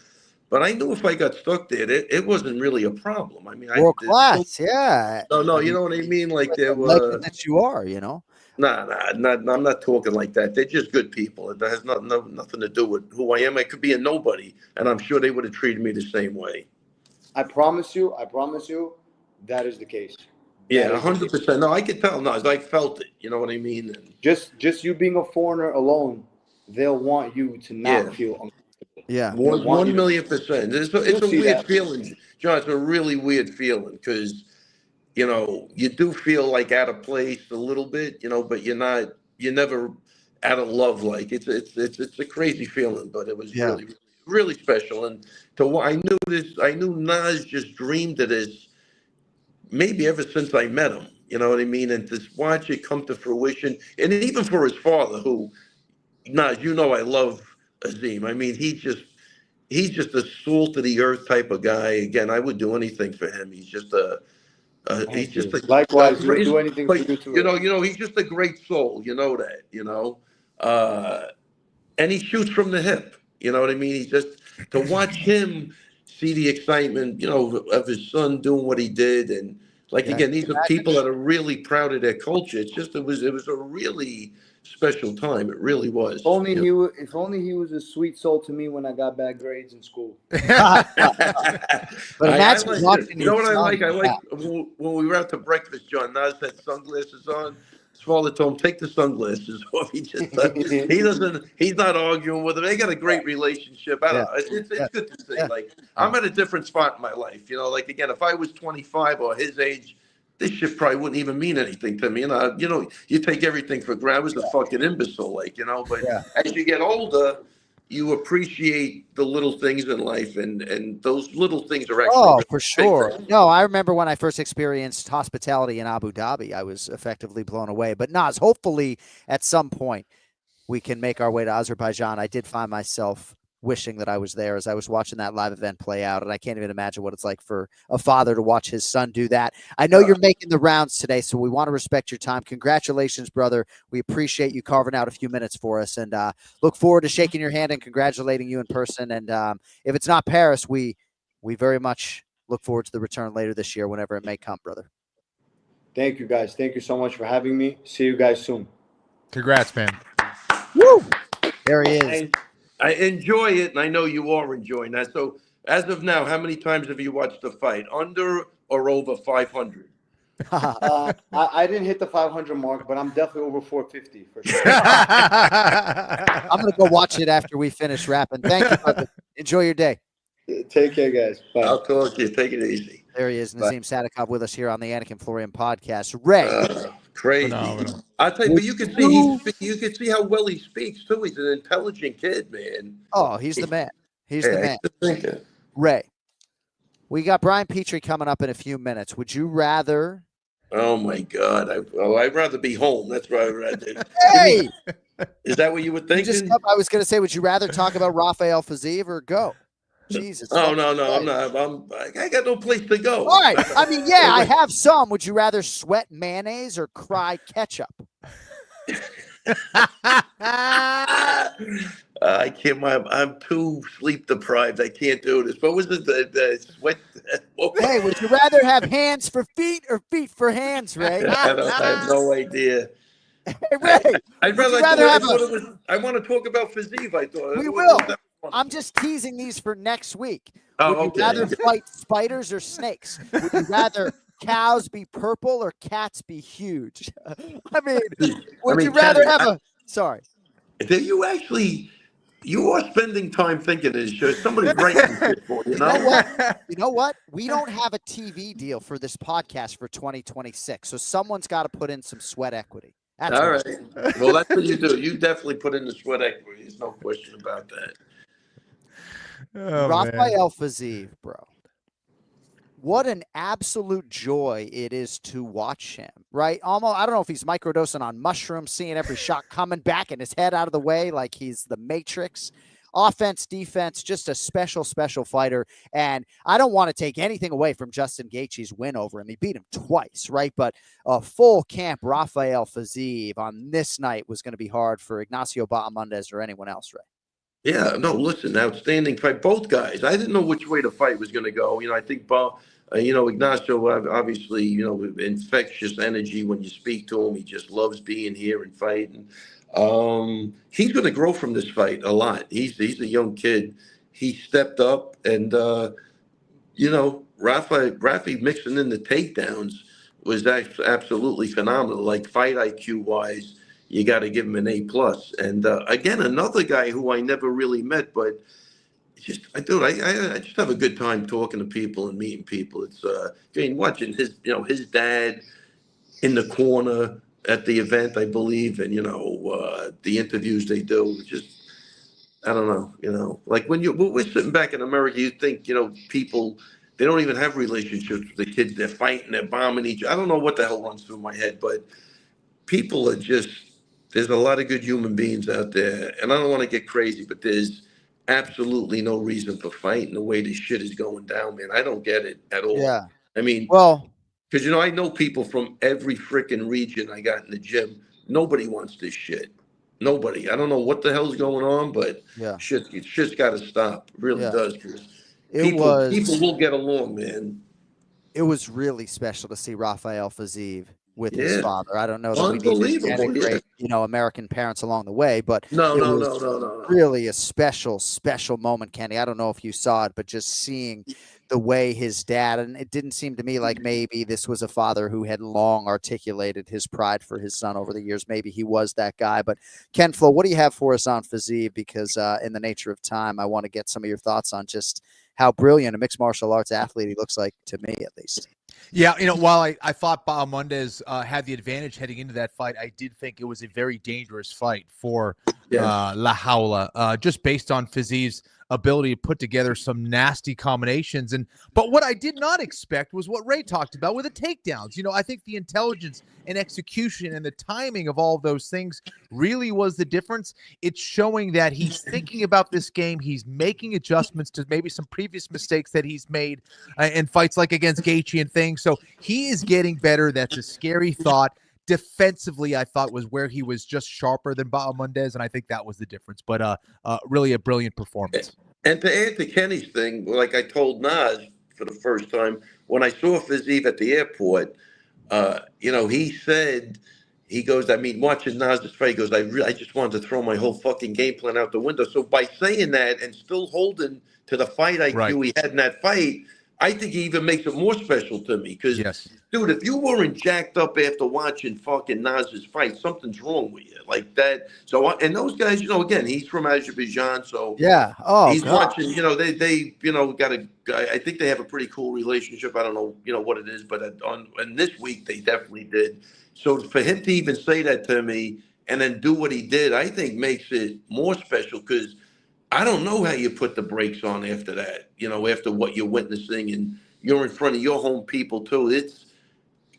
But I knew if I got stuck there, it wasn't really a problem. I mean,
World class, yeah.
No,
I
you
mean,
know what I mean? Like there
the legend
were.
that you are, you know.
Nah, I'm not talking like that. They're just good people. It has nothing to do with who I am. I could be a nobody, and I'm sure they would have treated me the same way.
I promise you, that is the case.
Yeah, 100%. No, I could tell. No, I felt it. You know what I mean? And
just you being a foreigner alone, they'll want you to not feel uncomfortable.
Yeah,
1,000,000%. It's a weird feeling, John. It's a really weird feeling because, you know, you do feel like out of place a little bit, you know, but you're never out of love. Like it's a crazy feeling, but it was really, really special. And I knew Nas just dreamed of this maybe ever since I met him. You know what I mean? And to watch it come to fruition, and even for his father, who, Nas, you know, I love Azim. I mean, he's just a salt of the earth type of guy. Again, I would do anything for him. He's just a
likewise. We'll do anything for you too.
You know, he's just a great soul. You know that. You know, and he shoots from the hip. You know what I mean? He's just to watch him see the excitement, you know, of his son doing what he did, and again, these are people that are really proud of their culture. It's just it was a really special time. It really was.
If only he was a sweet soul to me when I got bad grades in school.
But imagine watching.
You know what I like? I like when we were out to breakfast, John. Nas had sunglasses on. His father told him, take the sunglasses off. He just he's not arguing with him. They got a great relationship. I don't know. It's good to see. Like I'm at a different spot in my life. You know, like again, if I was 25 or his age, this shit probably wouldn't even mean anything to me. And you know, you take everything for granted. I was a fucking imbecile, like, you know. But as you get older, you appreciate the little things in life, and those little things are actually
for sure. No, I remember when I first experienced hospitality in Abu Dhabi, I was effectively blown away. But Nas, hopefully at some point we can make our way to Azerbaijan. I did find myself wishing that I was there as I was watching that live event play out, and I can't even imagine what it's like for a father to watch his son do that. I know you're making the rounds today, so we want to respect your time. Congratulations, brother. We appreciate you carving out a few minutes for us, and look forward to shaking your hand and congratulating you in person. And if it's not Paris, we very much look forward to the return later this year, whenever it may come, brother.
Thank you, guys. Thank you so much for having me. See you guys soon.
Congrats, man.
Woo! There he is.
I enjoy it, and I know you are enjoying that. So, as of now, how many times have you watched the fight? Under or over 500?
I didn't hit the 500 mark, but I'm definitely over 450 for sure.
I'm going to go watch it after we finish rapping. Thank you, brother. Enjoy your day.
Take care, guys. Bye.
I'll talk to you. Take it easy.
There he is, Nazim Sadykhov, with us here on the Anik Florian podcast. Ray.
Crazy.
Phenomenal.
I'll tell you, but you can see how well he speaks too. He's an intelligent kid, man.
Oh, he's the man. He's the man. Ray, we got Brian Petrie coming up in a few minutes. Would you rather?
Oh my God! I'd rather be home. That's what I'd rather.
Hey,
is that what you were thinking?
I was going to say, would you rather talk about Rafael Fiziev or go? Jesus.
Oh no, I'm not. I got no place to go.
All right. I mean, yeah, I have some. Would you rather sweat mayonnaise or cry ketchup?
I can't. I'm too sleep deprived. I can't do this. What was it? The sweat.
Hey, would you rather have hands for feet or feet for hands, Ray?
I have no idea.
Hey, Ray.
I want to talk about Fiziev. I thought
we will. I'm just teasing these for next week. Would you rather fight spiders or snakes? Would you rather cows be purple or cats be huge? I mean, would you rather have a... Sorry.
You are spending time thinking this show. Somebody's writing shit for you,
You know what? We don't have a TV deal for this podcast for 2026, so someone's got to put in some sweat equity. That's
all right. Well, that's what you do. You definitely put in the sweat equity. There's no question about that.
Oh, Rafael Fiziev, bro. What an absolute joy it is to watch him, right? Almost, I don't know if he's microdosing on mushrooms, seeing every shot coming back and his head out of the way like he's the Matrix. Offense, defense, just a special, special fighter. And I don't want to take anything away from Justin Gaethje's win over him. He beat him twice, right? But a full camp Rafael Fiziev on this night was going to be hard for Ignacio Bahamondes or anyone else, right?
Yeah, no, listen, outstanding fight. Both guys. I didn't know which way the fight was going to go. I think, Ignacio, obviously, infectious energy when you speak to him. He just loves being here and fighting. He's going to grow from this fight a lot. He's a young kid. He stepped up, and Rafi mixing in the takedowns was absolutely phenomenal. Like fight IQ wise, you got to give him an A+. And again, another guy who I never really met, but I just have a good time talking to people and meeting people. It's watching his dad in the corner at the event, I believe, and the interviews they do. It's just, I don't know, like when we're sitting back in America, you think people, they don't even have relationships with the kids. They're fighting, they're bombing each. I don't know what the hell runs through my head, but people are just. There's a lot of good human beings out there, and I don't want to get crazy, but there's absolutely no reason for fighting the way this shit is going down, man. I don't get it at all.
Yeah.
I mean,
well,
because I know people from every freaking region I got in the gym. Nobody wants this shit. Nobody. I don't know what the hell's going on, but shit's got to stop. It really does. People will get along, man.
It was really special to see Rafael Fiziev with his father. I don't know that we need to integrate, American parents along the way, but
no.
Really a special moment, Kenny. I don't know if you saw it, but just seeing the way his dad, and it didn't seem to me like maybe this was a father who had long articulated his pride for his son over the years. Maybe he was that guy. But Ken Flo, what do you have for us on Fiziev? Because in the nature of time, I want to get some of your thoughts on just how brilliant a mixed martial arts athlete he looks like, to me at least.
Yeah, while I thought Bahamondes had the advantage heading into that fight, I did think it was a very dangerous fight for La Jaula, just based on Fiziev's ability to put together some nasty combinations. But what I did not expect was what Ray talked about with the takedowns. I think the intelligence and execution and the timing of all of those things really was the difference. It's showing that he's thinking about this game. He's making adjustments to maybe some previous mistakes that he's made in fights like against Gaethje and things. So he is getting better. That's a scary thought. Defensively, I thought was where he was just sharper than Bahamondes, and I think that was the difference. But really a brilliant performance.
And to add to Kenny's thing, like I told Nas for the first time, when I saw Fiziev at the airport, he said, he goes, watching Nas's fight, he goes, I just wanted to throw my whole fucking game plan out the window. So by saying that and still holding to the fight IQ he had in that fight, I think he even makes it more special to me. Because, dude, if you weren't jacked up after watching fucking Nas's fight, something's wrong with you. Like that. So, and those guys, again, he's from Azerbaijan. So, he's watching, they got I think they have a pretty cool relationship. I don't know, what it is, but and this week they definitely did. So, for him to even say that to me and then do what he did, I think makes it more special because I don't know how you put the brakes on after that, after what you're witnessing and you're in front of your home people too. It's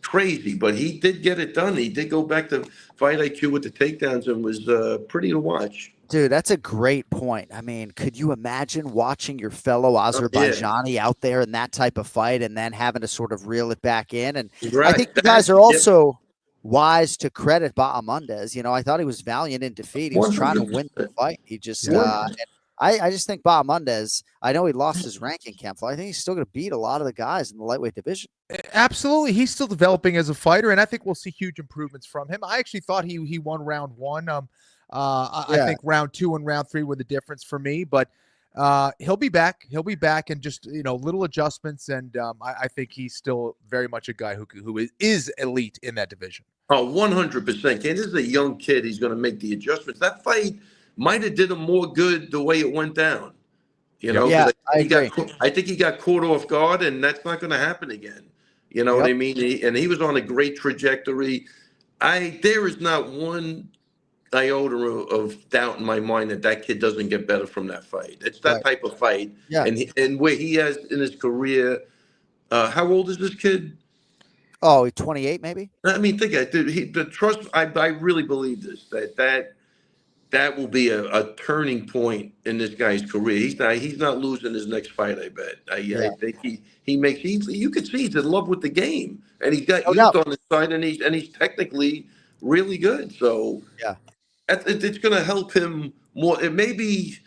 crazy, but he did get it done. He did go back to fight IQ with the takedowns and was pretty to watch.
Dude, that's a great point. I mean, could you imagine watching your fellow Azerbaijani out there in that type of fight and then having to sort of reel it back in? And I think you guys are also wise to credit Bahamondes. I thought he was valiant in defeat. He was trying to win the fight. He just I just think Bahamondes, I know he lost his ranking, Kempflo. I think he's still going to beat a lot of the guys in the lightweight division.
Absolutely. He's still developing as a fighter, and I think we'll see huge improvements from him. I actually thought he won round one. I think round two and round three were the difference for me, but he'll be back. He'll be back and just, little adjustments, and I think he's still very much a guy who is elite in that division.
Oh, 100%. This is a young kid. He's going to make the adjustments. That fight might have did him more good the way it went down.
I agree.
I think he got caught off guard, and that's not going to happen again. You know what I mean? He was on a great trajectory. There is not one iota of doubt in my mind that kid doesn't get better from that fight. It's that type of fight. Yeah. And where he has in his career, how old is this kid?
Oh, 28 maybe?
I mean, think of it. I really believe this, that will be a turning point in this guy's career. He's not losing his next fight, I bet. I think you could see he's in love with the game, and he's got youth on his side, and he's technically really good. So it's going to help him more. It maybe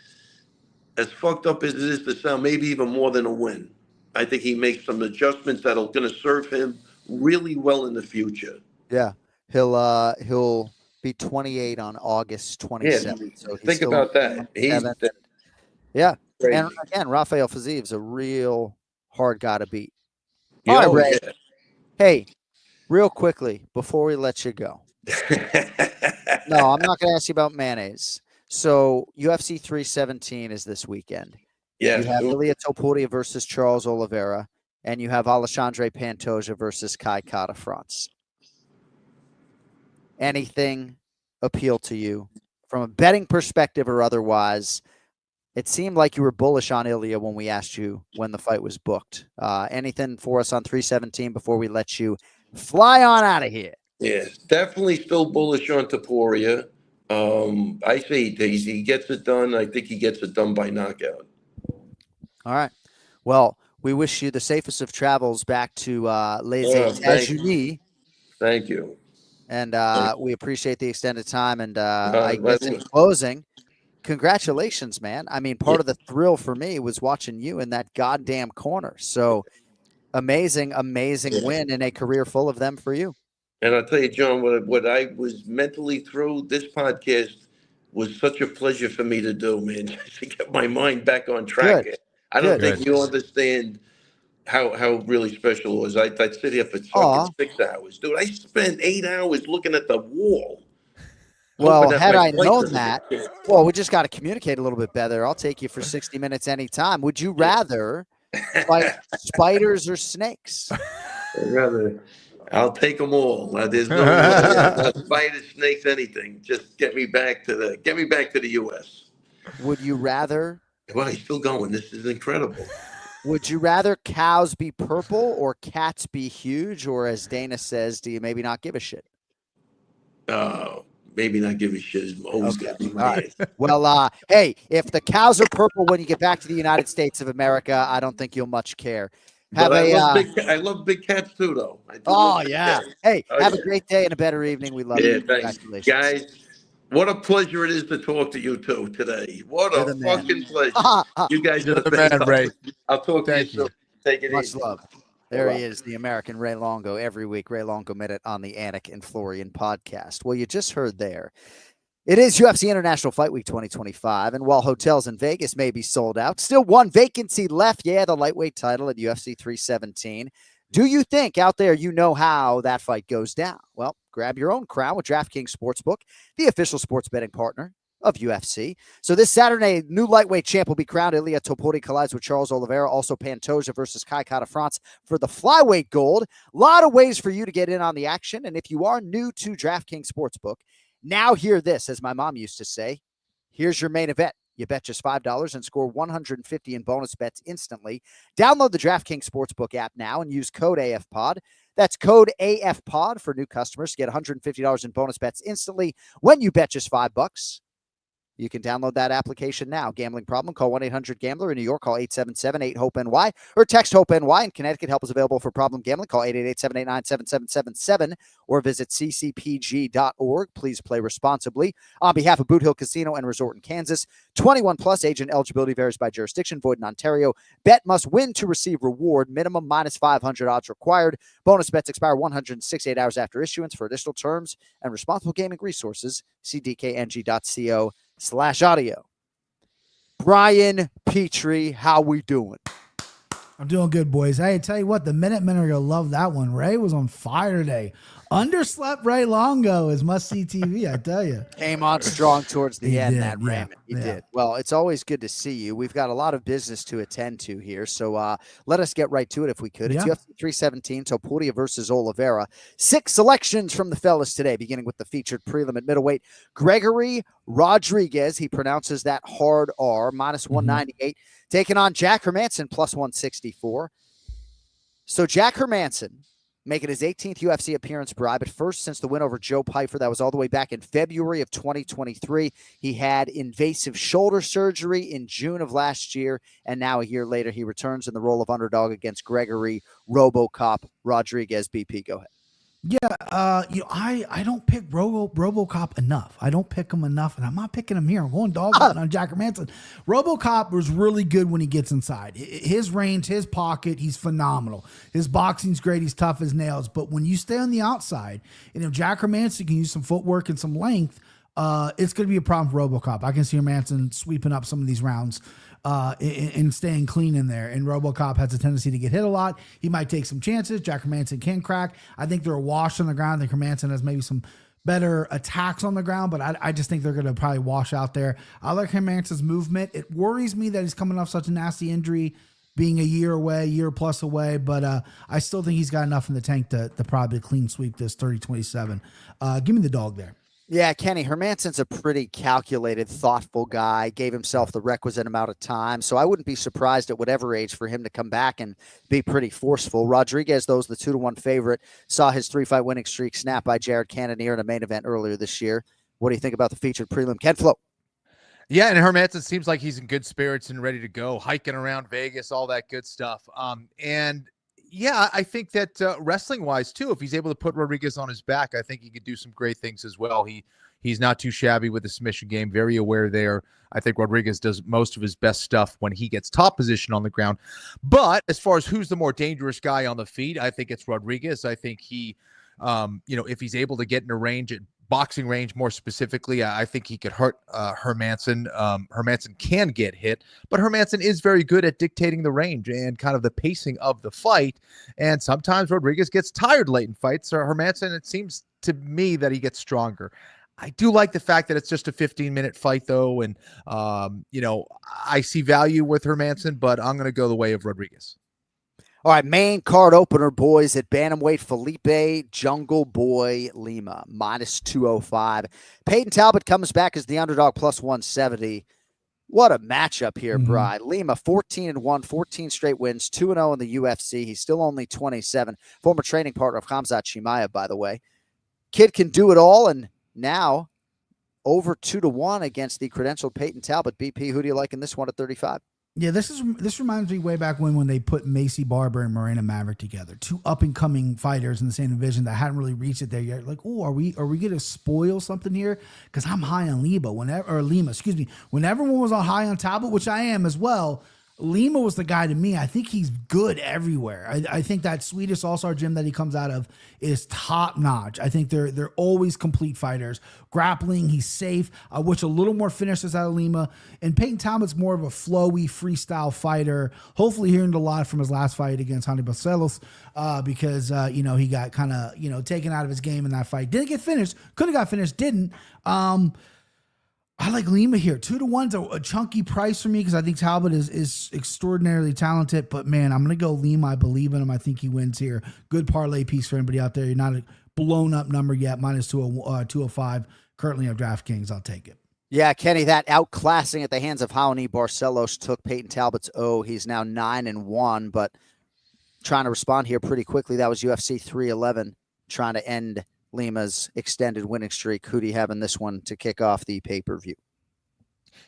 as fucked up as it is to sound, maybe even more than a win. I think he makes some adjustments that are going to serve him really well in the future.
Yeah, he'll be 28 on August 27th.
Yeah,
So he's
think
still
about that. He's
yeah.
crazy.
And again, Rafael Fiziev is a real hard guy to beat.
You
All
know,
right, Ray.
yeah.
Hey, real quickly before we let you go. No, I'm not going to ask you about mayonnaise. So UFC 317 is this weekend.
Yes.
You have Ilia Topuria versus Charles Oliveira, and you have Alexandre Pantoja versus Kai Kara France. Anything appeal to you from a betting perspective or otherwise? It seemed like you were bullish on Ilia when we asked you when the fight was booked. Anything for us on 317 before we let you fly on out of here?
Yes, definitely still bullish on Topuria. I say he gets it done. I think he gets it done by knockout.
All right. Well, we wish you the safest of travels back to Les États-Unis.
Thank you.
And we appreciate the extended time. And I guess in closing, congratulations, man. I mean, part of the thrill for me was watching you in that goddamn corner. So amazing win in a career full of them for you.
And I'll tell you, John, what I was mentally through, this podcast was such a pleasure for me to do, man, just to get my mind back on track.
Good.
I don't think you understand how really special it was. I'd sit here for fucking 6 hours. Dude, I spent 8 hours looking at the wall.
Well, had I known that, well, we just got to communicate a little bit better. I'll take you for 60 minutes anytime. Would you rather fight spiders or snakes?
I'll take them all. There's no spiders, snakes, anything. Just get me back to the U.S.
Would you rather?
Well, he's still going. This is incredible.
Would you rather cows be purple or cats be huge? Or as Dana says, do you maybe not give a shit?
Maybe not give a shit is always going to be my answer.
Well, hey, if the cows are purple when you get back to the United States of America, I don't think you'll much care.
I love big cats too, though.
Yeah. Hey, have a great day and a better evening. We love you.
Thanks. Guys, what a pleasure it is to talk to you two today. What a fucking pleasure. You guys are the man, Ray. I'll talk to you soon. Take it easy.
Much love. There he is, the American Ray Longo, every week, Ray Longo Minute on the Anik and Florian podcast. Well, you just heard there. It is UFC International Fight Week 2025, and while hotels in Vegas may be sold out, still one vacancy left. Yeah, the lightweight title at UFC 317. Do you think out there you know how that fight goes down? Well, grab your own crown with DraftKings Sportsbook, the official sports betting partner of UFC. So this Saturday, new lightweight champ will be crowned. Ilia Topuria collides with Charles Oliveira. Also Pantoja versus Kai Kara France for the flyweight gold. A lot of ways for you to get in on the action. And if you are new to DraftKings Sportsbook, now hear this, as my mom used to say. Here's your main event. You bet just $5 and score $150 in bonus bets instantly. Download the DraftKings Sportsbook app now and use code AFPOD. That's code AFPOD for new customers to get $150 in bonus bets instantly when you bet just $5. You can download that application now. Gambling problem? Call 1-800-GAMBLER. In New York, call 877-8-HOPE-NY or text HOPE-NY. In Connecticut, help is available for problem gambling. Call 888-789-7777 or visit ccpg.org. Please play responsibly. On behalf of Boot Hill Casino and Resort in Kansas, 21 plus, age and eligibility varies by jurisdiction. Void in Ontario. Bet must win to receive reward. Minimum -500 odds required. Bonus bets expire 168 hours after issuance. For additional terms and responsible gaming resources, see dkng.co/audio. Brian Petrie, how we doing?
I'm doing good, boys. I tell you what, the Minutemen are going to love that one. Ray was on fire today. Underslept Ray Longo is must-see TV, I tell you.
Came on strong towards the end, that Raymond. He did. Well, it's always good to see you. We've got a lot of business to attend to here, so let us get right to it if we could. It's UFC 317, Topuria versus Oliveira. 6 selections from the fellas today, beginning with the featured prelim at middleweight. Gregory Rodriguez, he pronounces that hard R, -198, taking on Jack Hermansson, +164. So Jack Hermansson making his 18th UFC appearance, Bri, but first since the win over Joe Pyfer. That was all the way back in February of 2023. He had invasive shoulder surgery in June of last year, and now a year later, he returns in the role of underdog against Gregory RoboCop Rodriguez. BP, go ahead.
Yeah, I don't pick RoboCop enough. I don't pick him enough, and I'm not picking him here. I'm going dog on Jack Hermansson. RoboCop was really good when he gets inside. His range, his pocket, he's phenomenal. His boxing's great. He's tough as nails. But when you stay on the outside, and if Jack Hermansson can use some footwork and some length, it's going to be a problem for RoboCop. I can see Hermansson sweeping up some of these rounds. And staying clean in there. And RoboCop has a tendency to get hit a lot. He might take some chances. Jack Hermansson can crack. I think they're a wash on the ground. I think Hermansson has maybe some better attacks on the ground, but I just think they're going to probably wash out there. I like Hermansson's movement. It worries me that he's coming off such a nasty injury, being a year plus away, but I still think he's got enough in the tank to probably clean sweep this 30-27. Give me the dog there.
Yeah, Kenny, Hermansson's a pretty calculated, thoughtful guy, gave himself the requisite amount of time. So I wouldn't be surprised at whatever age for him to come back and be pretty forceful. Rodriguez, though, is the 2-1 favorite, saw his 3-fight winning streak snapped by Jared Cannonier in a main event earlier this year. What do you think about the featured prelim? Ken Flo.
Yeah, and Hermansson seems like he's in good spirits and ready to go, hiking around Vegas, all that good stuff. And yeah, I think that wrestling-wise, too, if he's able to put Rodriguez on his back, I think he could do some great things as well. He's not too shabby with the submission game, very aware there. I think Rodriguez does most of his best stuff when he gets top position on the ground. But as far as who's the more dangerous guy on the feet, I think it's Rodriguez. I think he, if he's able to get in a range at boxing range more specifically, I think he could hurt Hermansson. Hermansson can get hit, but Hermansson is very good at dictating the range and kind of the pacing of the fight. And sometimes Rodriguez gets tired late in fights. So Hermansson, it seems to me that he gets stronger. I do like the fact that it's just a 15-minute fight, though. And, I see value with Hermansson, but I'm going to go the way of Rodriguez.
All right, main card opener, boys, at bantamweight, Felipe Jungle Boy Lima, -205. Peyton Talbot comes back as the underdog, +170. What a matchup here, Bri. Lima, 14-1, 14 straight wins, 2-0 in the UFC. He's still only 27. Former training partner of Khamzat Chimaev, by the way. Kid can do it all, and now over 2-1 against the credentialed Peyton Talbot. BP, who do you like in this one at 35?
Yeah, this reminds me way back when they put Macy Barber and Morena Maverick together, two up and coming fighters in the same division that hadn't really reached it there yet. Like, oh, are we gonna spoil something here? Because I'm high on Lima. When everyone was on high on Talbot, which I am as well. Lima was the guy to me. I think he's good everywhere. I think that Swedish All-Star gym that he comes out of is top notch. I think they're always complete fighters. Grappling, he's safe. I wish a little more finishes out of Lima. And Peyton Talbot's more of a flowy freestyle fighter. Hopefully hearing a lot from his last fight against Hannibal Barcelos because he got kind of taken out of his game in that fight. Didn't get finished. Could have got finished. Didn't. I like Lima here. 2-1's a chunky price for me because I think Talbot is extraordinarily talented. But, man, I'm going to go Lima. I believe in him. I think he wins here. Good parlay piece for anybody out there. You're not a blown-up number yet. -205 currently on DraftKings. I'll take it.
Yeah, Kenny, that outclassing at the hands of Raoni Barcelos took Peyton Talbot's O. He's now 9-1, but trying to respond here pretty quickly. That was UFC 311, trying to end Lima's extended winning streak. Who do you have in this one to kick off the pay-per-view?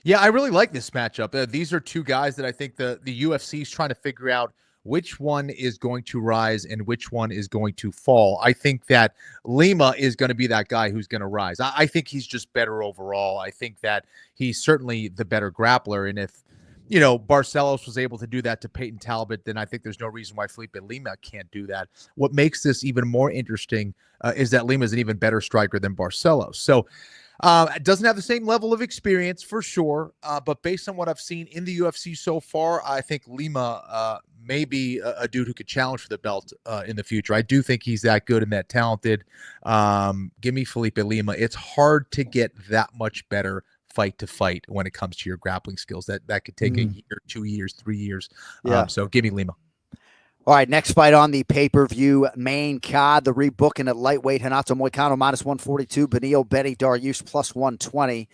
Yeah, I really like this matchup. These are two guys that I think the UFC is trying to figure out which one is going to rise and which one is going to fall. I think that Lima is going to be that guy who's going to rise. I think he's just better overall. I think that he's certainly the better grappler. And if, Barcelos was able to do that to Peyton Talbot, then I think there's no reason why Felipe Lima can't do that. What makes this even more interesting is that Lima is an even better striker than Barcelos. So it doesn't have the same level of experience for sure, but based on what I've seen in the UFC so far, I think Lima may be a dude who could challenge for the belt in the future. I do think he's that good and that talented. Give me Felipe Lima. It's hard to get that much better fight to fight when it comes to your grappling skills. That could take a year, 2 years, 3 years.
Yeah.
So give me Lima.
All right, next fight on the pay-per-view main card, the rebooking at lightweight, Renato Moicano -142, Benio Benny Dariush +120.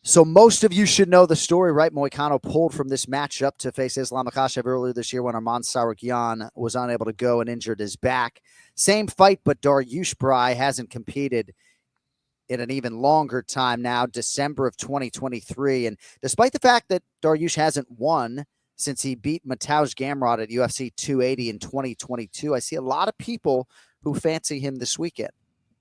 So most of you should know the story, right? Moicano pulled from this matchup to face Islam Makhachev earlier this year when Arman Sarugyan was unable to go and injured his back. Same fight, but Dariush Brai hasn't competed in an even longer time now, December of 2023. And despite the fact that Dariush hasn't won since he beat Mateusz Gamrot at UFC 280 in 2022, I see a lot of people who fancy him this weekend.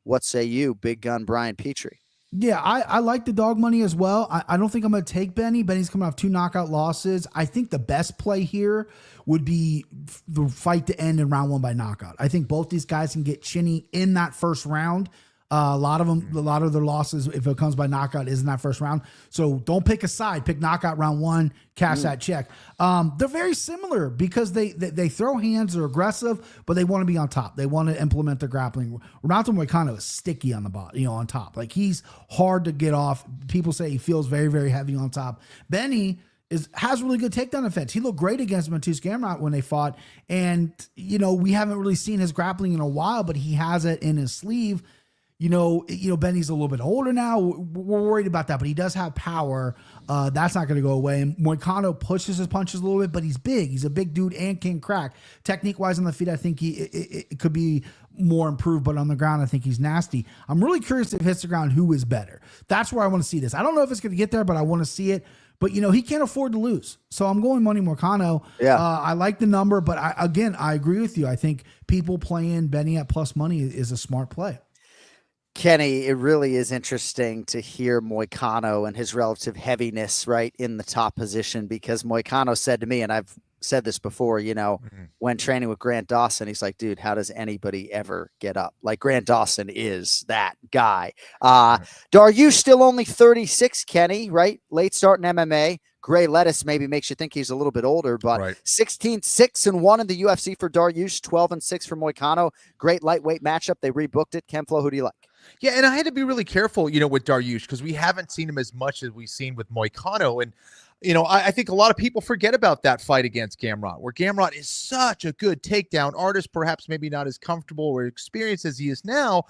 What say you, big gun Brian Petrie?
Yeah, I like the dog money as well. I don't think I'm going to take Benny. Benny's coming off 2 knockout losses. I think the best play here would be the fight to end in round 1 by knockout. I think both these guys can get chinny in that first round. A lot of their losses, if it comes by knockout, is in that first round. So don't pick a side. Pick knockout round 1, cash that check. They're very similar because they throw hands, they're aggressive, but they want to be on top. They want to implement their grappling. Renato Moicano is sticky on the bottom, on top. Like, he's hard to get off. People say he feels very, very heavy on top. Benny has really good takedown defense. He looked great against Mateusz Gamrot when they fought. And, we haven't really seen his grappling in a while, but he has it in his sleeve. Benny's a little bit older now. We're worried about that, but he does have power. That's not going to go away. And Moicano pushes his punches a little bit, but he's big. He's a big dude and can crack. Technique-wise on the feet, I think it could be more improved, but on the ground, I think he's nasty. I'm really curious if it hits the ground, who is better. That's where I want to see this. I don't know if it's going to get there, but I want to see it. But, he can't afford to lose. So I'm going money Moicano.
Yeah.
I like the number, but I agree with you. I think people playing Benny at plus money is a smart play.
Kenny, it really is interesting to hear Moicano and his relative heaviness right in the top position, because Moicano said to me, and I've said this before, when training with Grant Dawson, he's like, dude, how does anybody ever get up? Like, Grant Dawson is that guy. Dariush still only 36, Kenny, right? Late start in MMA. Gray lettuce maybe makes you think he's a little bit older, but 16-6-1 in the UFC for Dariush, 12-6 for Moicano. Great lightweight matchup. They rebooked it. Ken Flo, who do you like?
Yeah, and I had to be really careful, with Dariush, because we haven't seen him as much as we've seen with Moicano. And, I think a lot of people forget about that fight against Gamrot, where Gamrot is such a good takedown artist, perhaps maybe not as comfortable or experienced as he is now.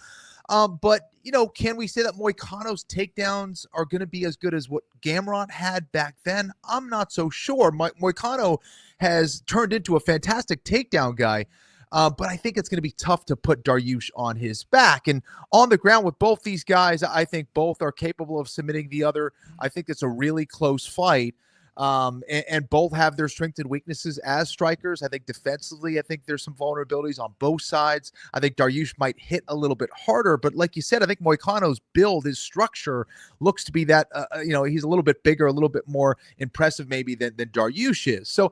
But, can we say that Moicano's takedowns are going to be as good as what Gamrot had back then? I'm not so sure. Moicano has turned into a fantastic takedown guy. But I think it's going to be tough to put Dariush on his back. And on the ground with both these guys, I think both are capable of submitting the other. I think it's a really close fight. And both have their strengths and weaknesses as strikers. I think defensively, I think there's some vulnerabilities on both sides. I think Dariush might hit a little bit harder. But like you said, I think Moicano's build, his structure looks to be that, he's a little bit bigger, a little bit more impressive maybe than Dariush is. So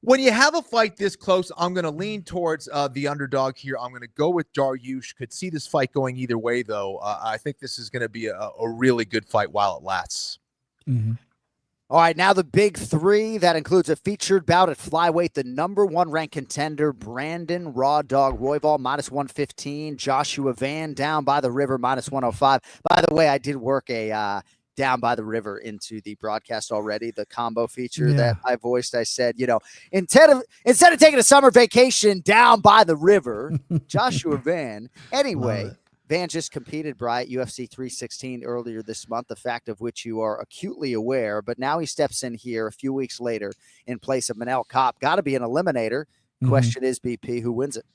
when you have a fight this close, I'm going to lean towards the underdog here. I'm going to go with Dariush. Could see this fight going either way, though. I think this is going to be a really good fight while it lasts.
Mm-hmm.
All right, now the big 3. That includes a featured bout at flyweight. The number 1 ranked contender, Brandon Raw Dog Royval, -115. Joshua Van, down by the river, -105. By the way, I did work a down by the river into the broadcast already, the combo feature that I voiced. I said, instead of taking a summer vacation down by the river, Joshua Van. Anyway, Van just competed, Bryant, UFC 316 earlier this month, the fact of which you are acutely aware. But now he steps in here a few weeks later in place of Manel Kopp. Got to be an eliminator. Question is, BP, who wins it?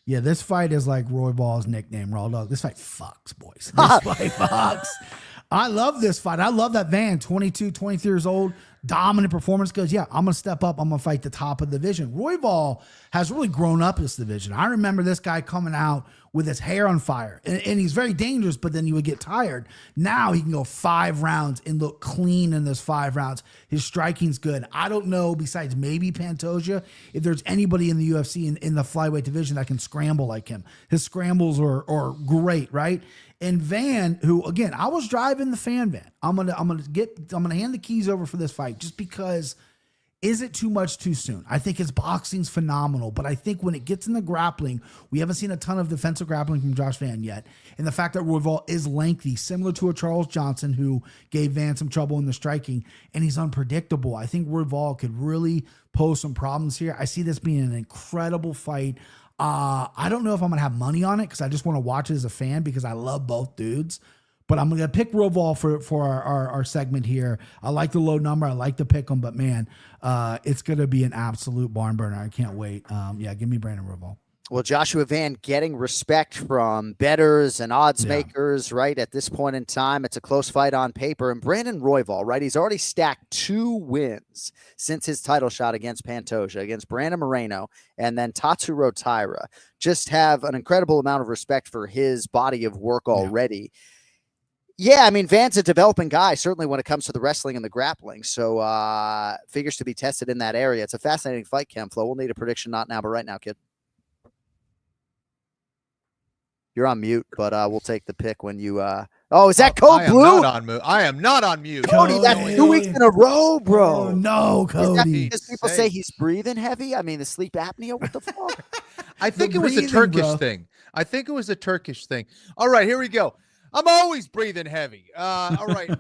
Yeah, this fight is like Roy Ball's nickname, Raw Dog. This fight fucks, boys. This fight fucks. I love this fight. I love that Van, 22, 23 years old, dominant performance, goes, yeah, I'm going to step up. I'm going to fight the top of the division. Royval has really grown up this division. I remember this guy coming out with his hair on fire, and he's very dangerous, but then he would get tired. Now he can go 5 rounds and look clean in those 5 rounds. His striking's good. I don't know, besides maybe Pantoja, if there's anybody in the UFC in the flyweight division that can scramble like him. His scrambles are great, right? And Van, who again, I was driving the fan van. I'm gonna hand the keys over for this fight just because. Is it too much too soon? I think his boxing's phenomenal, but I think when it gets in the grappling, we haven't seen a ton of defensive grappling from Josh Van yet. And the fact that Royval is lengthy, similar to a Charles Johnson who gave Van some trouble in the striking, and he's unpredictable. I think Royval could really pose some problems here. I see this being an incredible fight. I don't know if I'm going to have money on it because I just want to watch it as a fan because I love both dudes. But I'm going to pick Royval for our segment here. I like the low number. I like to pick him. But, man, it's going to be an absolute barn burner. I can't wait. Yeah, give me Brandon Royval.
Well, Joshua Van getting respect from bettors and odds makers, right? At this point in time, it's a close fight on paper. And Brandon Royval, right? He's already stacked 2 wins since his title shot against Pantoja, against Brandon Moreno, and then Tatsuro Taira. Just have an incredible amount of respect for his body of work already. Yeah, I mean, Van's a developing guy, certainly when it comes to the wrestling and the grappling. So figures to be tested in that area. It's a fascinating fight, Ken Flo. We'll need a prediction, not now, but right now, kid. You're on mute, but we'll take the pick when you. Oh, is that Code Blue?
I am not on mute.
Cody, that's 2 weeks in a row, bro.
Oh, no, Cody.
Because people say he's breathing heavy. I mean, the sleep apnea. What the fuck?
I think it was a Turkish thing. I think it was a Turkish thing. All right, here we go. I'm always breathing heavy. All right.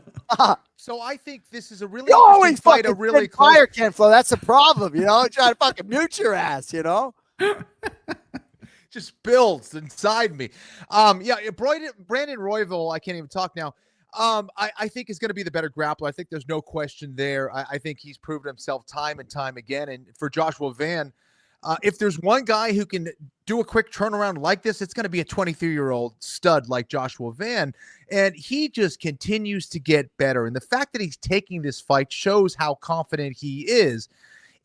So I think this is a really interesting fight. A really close
fire, Ken Flo. That's a problem, you know. Try to fucking mute your ass, you know.
Just builds inside me. Brandon Royval, I can't even talk now. I think is going to be the better grappler. I think there's no question there. I think he's proven himself time and time again. And for Joshua Van, if there's one guy who can do a quick turnaround like this, it's going to be a 23-year-old stud like Joshua Van. And he just continues to get better. And the fact that he's taking this fight shows how confident he is.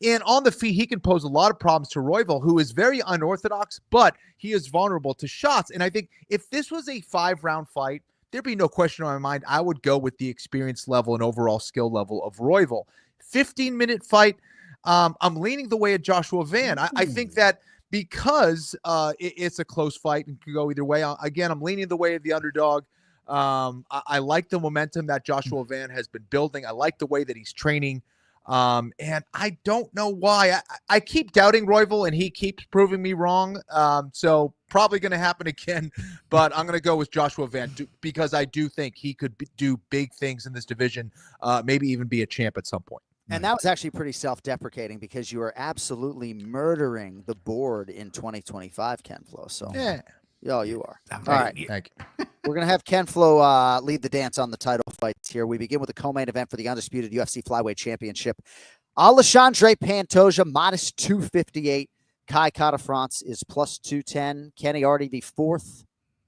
And on the feet, he can pose a lot of problems to Royval, who is very unorthodox, but he is vulnerable to shots. And I think if this was a 5-round fight, there'd be no question in my mind. I would go with the experience level and overall skill level of Royval. 15-minute fight, I'm leaning the way of Joshua Van. I think that because it's a close fight and can go either way, again, I'm leaning the way of the underdog. I like the momentum that Joshua Van has been building. I like the way that he's training. And I don't know why. I keep doubting Royval, and he keeps proving me wrong. So probably going to happen again, but I'm going to go with Joshua Van because I do think he could do big things in this division, maybe even be a champ at some point.
And that was actually pretty self-deprecating because you are absolutely murdering the board in 2025, Ken Flo. So
yeah.
Oh, you are. All right.
Thank you.
We're going to have Ken Flo lead the dance on the title fights here. We begin with the co-main event for the undisputed UFC Flyweight Championship. Alexandre Pantoja, minus 258. Kai Kara-France is plus 210. Kenny, already the 4th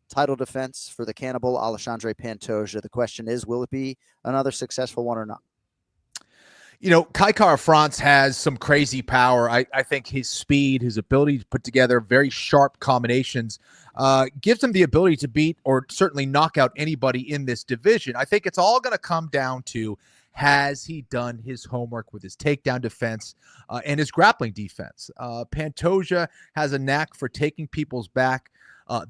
title defense for the cannibal Alexandre Pantoja. The question is, will it be another successful one or not?
You know, Kai Kara-France has some crazy power. I think his speed, his ability to put together very sharp combinations gives him the ability to beat or certainly knock out anybody in this division. I think it's all going to come down to, has he done his homework with his takedown defense and his grappling defense? Pantoja has a knack for taking people's back.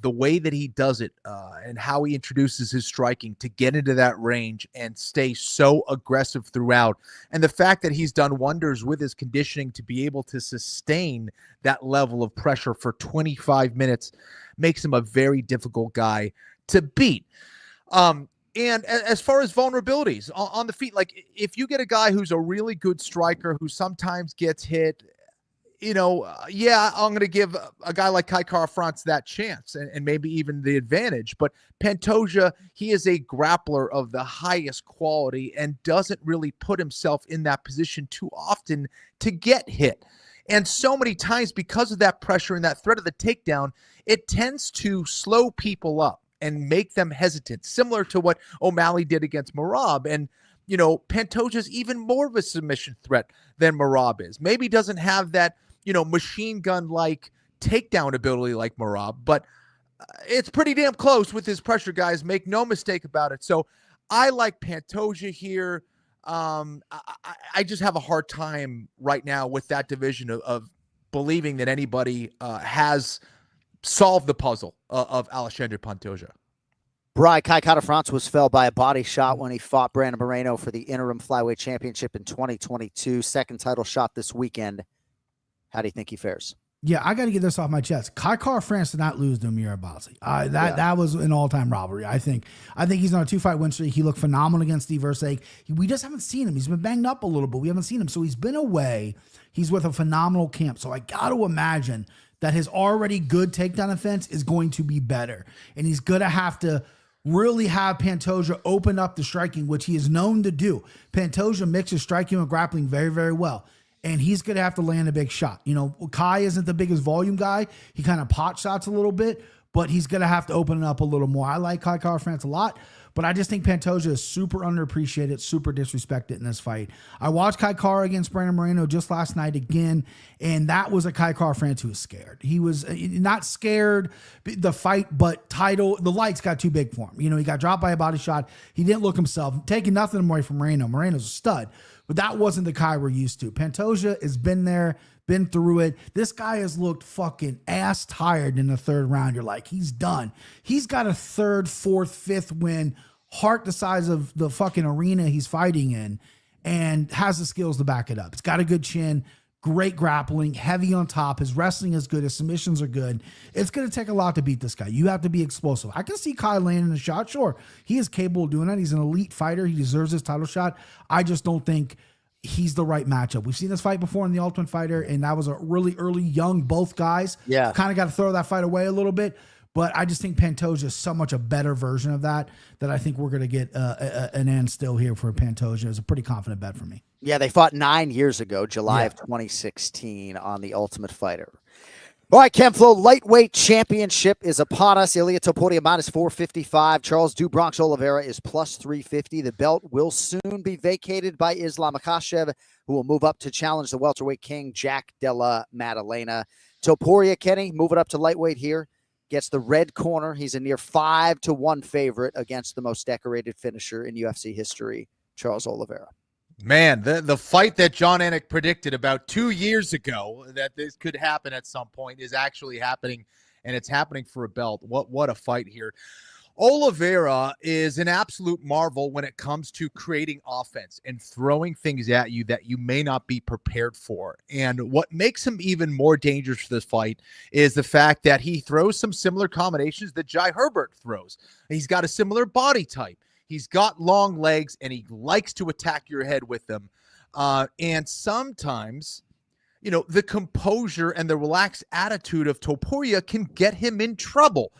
The way that he does it and how he introduces his striking to get into that range and stay so aggressive throughout. And the fact that he's done wonders with his conditioning to be able to sustain that level of pressure for 25 minutes makes him a very difficult guy to beat. And as far as vulnerabilities on the feet, like if you get a guy who's a really good striker who sometimes gets hit, you know, I'm going to give a guy like Kai Kara-France that chance and maybe even the advantage. But Pantoja, he is a grappler of the highest quality and doesn't really put himself in that position too often to get hit. And so many times because of that pressure and that threat of the takedown, it tends to slow people up and make them hesitant, similar to what O'Malley did against Merab. And you know, Pantoja's even more of a submission threat than Merab is. Maybe doesn't have that, you know, machine gun-like takedown ability like Merab, but it's pretty damn close with his pressure, guys. Make no mistake about it. So I like Pantoja here. I just have a hard time right now with that division of believing that anybody has solved the puzzle of Alexandre Pantoja.
Kai Kara-France was felled by a body shot when he fought Brandon Moreno for the interim flyweight championship in 2022. Second title shot this weekend. How do you think he fares?
Yeah, I got to get this off my chest. Kai Kara-France did not lose to Amir Abbasi. That was an all-time robbery. I think he's on a 2-fight win streak. He looked phenomenal against Steve Erceg. We just haven't seen him. He's been banged up a little bit. We haven't seen him. So he's been away. He's with a phenomenal camp. So I got to imagine that his already good takedown defense is going to be better. And he's going to have to really have Pantoja open up the striking, which he is known to do. Pantoja mixes striking and grappling very, very well. and he's going to have to land a big shot. You know, Kai isn't the biggest volume guy. He kind of pot shots a little bit, but he's going to have to open it up a little more. I like Kai Kara-France a lot, but I just think Pantoja is super underappreciated, super disrespected in this fight. I watched Kai Kara against Brandon Moreno just last night again, and that was a Kai Kara-France who was scared. He was not scared the fight, but the lights got too big for him. You know, he got dropped by a body shot. He didn't look himself, taking nothing away from Moreno. Moreno's a stud, but that wasn't the Kai we're used to. Pantoja has been there, been through it. This guy has looked fucking ass tired in the third round. You're like, he's done. He's got a third, fourth, fifth win, heart the size of the fucking arena he's fighting in, and has the skills to back it up. It's got a good chin, great grappling, heavy on top. His wrestling is good. His submissions are good. It's going to take a lot to beat this guy. You have to be explosive. I can see Kai landing a shot. Sure, he is capable of doing that. He's an elite fighter. He deserves his title shot. I just don't think he's the right matchup. We've seen this fight before in the Ultimate Fighter, and that was a really early, young, both guys. Yeah. Kind of got to throw that fight away a little bit. But I just think Pantoja is so much a better version of that I think we're going to get an end still here for Pantoja. It's a pretty confident bet for me.
Yeah, they fought 9 years ago, July of 2016 on the Ultimate Fighter. All right, Kenflo, lightweight championship is upon us. Ilia Topuria minus 455. Charles Du Bronx Oliveira is plus 350. The belt will soon be vacated by Islam Makhachev, who will move up to challenge the welterweight king, Jack Della Maddalena. Topuria, Kenny, moving up to lightweight here, gets the red corner. He's a near 5-1 favorite against the most decorated finisher in UFC history, Charles Oliveira.
Man, the fight that Jon Anik predicted about 2 years ago that this could happen at some point is actually happening, and it's happening for a belt. What a fight here. Oliveira is an absolute marvel when it comes to creating offense and throwing things at you that you may not be prepared for. And what makes him even more dangerous for this fight is the fact that he throws some similar combinations that Jai Herbert throws. He's got a similar body type. He's got long legs, and he likes to attack your head with them. And sometimes, you know, the composure and the relaxed attitude of Topuria can get him in trouble.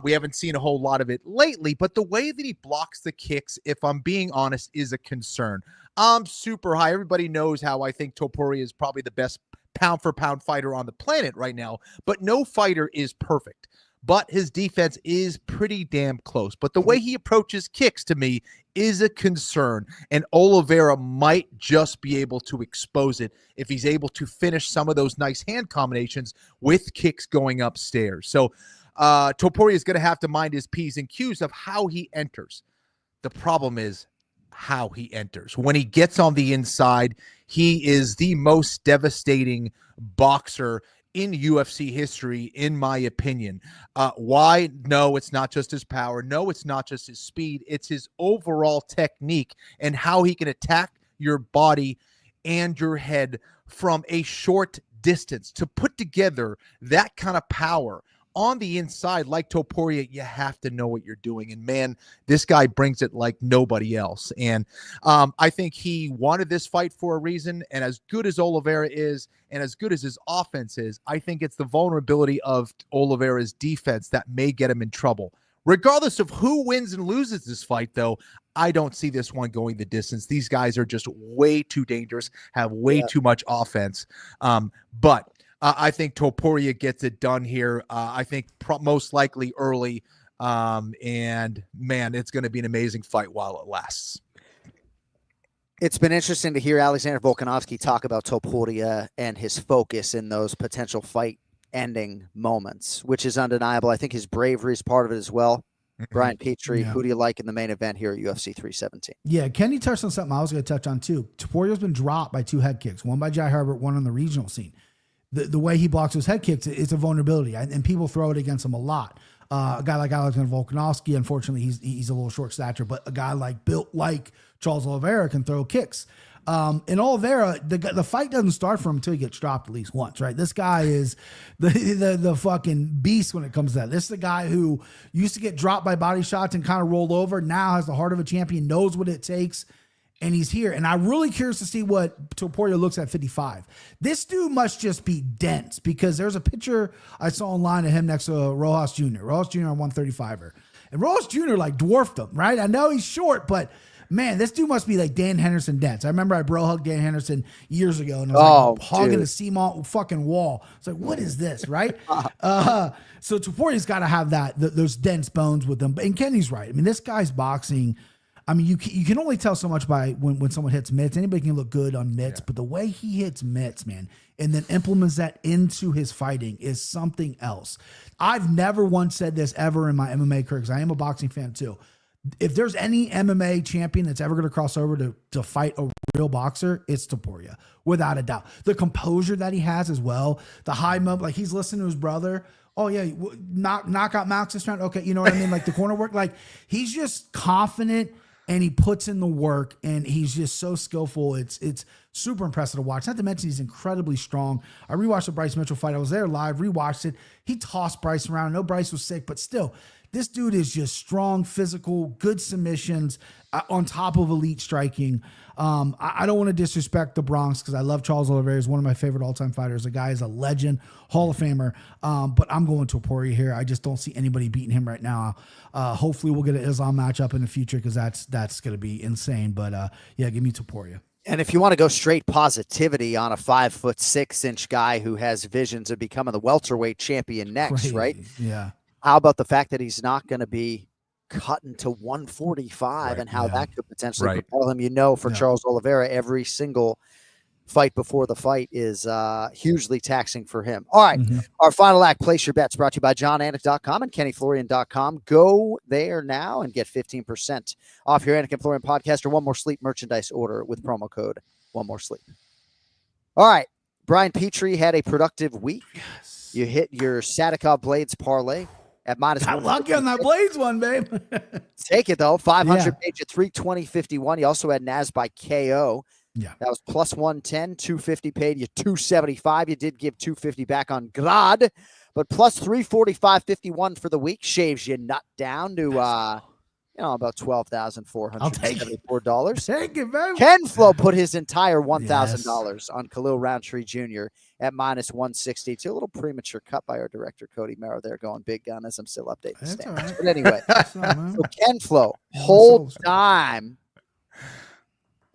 We haven't seen a whole lot of it lately, but the way that he blocks the kicks, if I'm being honest, is a concern. I'm super high. Everybody knows how I think Topuria is probably the best pound-for-pound fighter on the planet right now, but no fighter is perfect. But his defense is pretty damn close. But the way he approaches kicks, to me, is a concern. And Oliveira might just be able to expose it if he's able to finish some of those nice hand combinations with kicks going upstairs. So Topuria is going to have to mind his P's and Q's of how he enters. The problem is how he enters. When he gets on the inside, he is the most devastating boxer in UFC history, in my opinion. Why? No, it's not just his power. No, it's not just his speed. It's his overall technique and how he can attack your body and your head from a short distance. To put together that kind of power on the inside like Topuria, you have to know what you're doing. And man, this guy brings it like nobody else. And I think he wanted this fight for a reason. And as good as Oliveira is, and as good as his offense is, I think it's the vulnerability of Oliveira's defense that may get him in trouble. Regardless of who wins and loses this fight, though, I don't see this one going the distance. These guys are just way too dangerous, have way too much offense. But I think Topuria gets it done here. I think most likely early. And man, it's going to be an amazing fight while it lasts.
It's been interesting to hear Alexander Volkanovski talk about Topuria and his focus in those potential fight ending moments, which is undeniable. I think his bravery is part of it as well. Brian Petrie, who do you like in the main event here at UFC 317?
Yeah, Kenny touched on something I was going to touch on too. Topuria's been dropped by 2 head kicks, one by Jai Herbert, one on the regional scene. The way he blocks those head kicks is a vulnerability, and people throw it against him a lot. A guy like Alexander Volkanovski, unfortunately, he's a little short stature, but a guy like built like Charles Oliveira can throw kicks. In Oliveira, the fight doesn't start for him until he gets dropped at least once, right? This guy is the fucking beast when it comes to that. This is the guy who used to get dropped by body shots and kind of rolled over, now has the heart of a champion, knows what it takes, and he's here. And I'm really curious to see what Topuria looks at 55. This dude must just be dense, because there's a picture I saw online of him next to Rojas Jr. Rojas Jr. on 135er. And Rojas Jr. like dwarfed him, right? I know he's short, but man, this dude must be like Dan Henderson dense. I remember I bro hugged Dan Henderson years ago, and I was like hogging a cement fucking wall. It's like, what is this, right? So Topuria's got to have those dense bones with him. And Kenny's right. I mean, this guy's boxing. I mean, you can only tell so much by when someone hits mitts. Anybody can look good on mitts, but the way he hits mitts, man, and then implements that into his fighting is something else. I've never once said this ever in my MMA career, because I am a boxing fan too. If there's any MMA champion that's ever going to cross over to fight a real boxer, it's Topuria, without a doubt. The composure that he has as well, the high moment, like he's listening to his brother. Oh yeah, knock out Max this round. Okay, you know what I mean? Like the corner work, like he's just confident. And he puts in the work, and he's just so skillful. It's super impressive to watch. Not to mention he's incredibly strong. I rewatched the Bryce Mitchell fight. I was there live, rewatched it. He tossed Bryce around. I know Bryce was sick, but still, this dude is just strong, physical, good submissions on top of elite striking. I don't want to disrespect the Bronx, because I love Charles Oliveira. He's one of my favorite all-time fighters. The guy is a legend, Hall of Famer. But I'm going to Topuria here. I just don't see anybody beating him right now. Hopefully we'll get an Islam matchup in the future, because that's going to be insane. But yeah, give me Topuria.
And if you want to go straight positivity on a 5'6" guy who has visions of becoming the welterweight champion next,
Crazy.
right?
Yeah.
How about the fact that he's not going to be cutting to 145 and how that could potentially propel him? For Charles Oliveira, every single fight before the fight is hugely taxing for him. All right. Our final act, Place Your Bets, brought to you by JonAnik.com and KennyFlorian.com. Go there now and get 15% off your Anik and Florian podcast or One More Sleep merchandise order with promo code One More Sleep. All right. Brian Petrie had a productive week. Yes. You hit your Sadykhov Blades parlay at minus
got lucky on that Blades one, babe.
Take it, though. 500 page at 320.51. You also had Naz by KO.
Yeah.
That was plus 110, 250 paid you 275. You did give 250 back on Grad, but plus 345.51 for the week shaves you nut down to about $12,474.
Take it, baby.
Ken Flo put his entire $1,000 on Khalil Rountree Jr. at minus 162. A little premature cut by our director, Cody Merrow, there going big gun as I'm still updating the standings. Right. But anyway, so Ken Flo, whole time,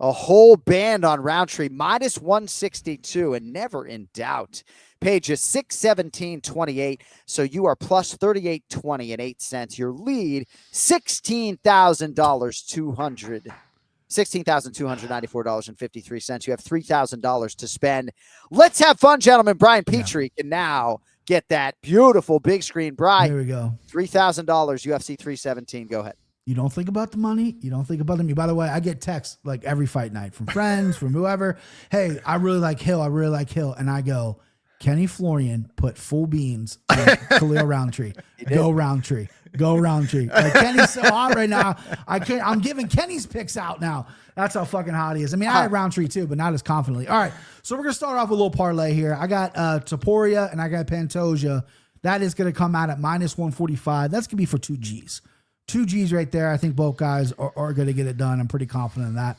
a whole band on Rountree, minus 162, and never in doubt. Page is 617.28, so you are plus 38.20 and 8 cents. Your lead, $16,294.53. You have $3,000 to spend. Let's have fun, gentlemen. Brian Petrie can now get that beautiful big screen. Brian,
there we go.
$3,000, UFC 317. Go ahead.
You don't think about the money. You don't think about them. By the way, I get texts like every fight night from friends, from whoever. Hey, I really like Hill. I really like Hill. And I go, Kenny Florian put full beans on Khalil Rountree. Go Rountree. Go Rountree. Like, Kenny's so hot right now. I'm giving Kenny's picks out now. That's how fucking hot he is. I mean, I had Rountree too, but not as confidently. All right. So we're going to start off with a little parlay here. I got Topuria and I got Pantoja. That is going to come out at minus 145. That's going to be for 2 Gs. 2 Gs right there. I think both guys are going to get it done. I'm pretty confident in that.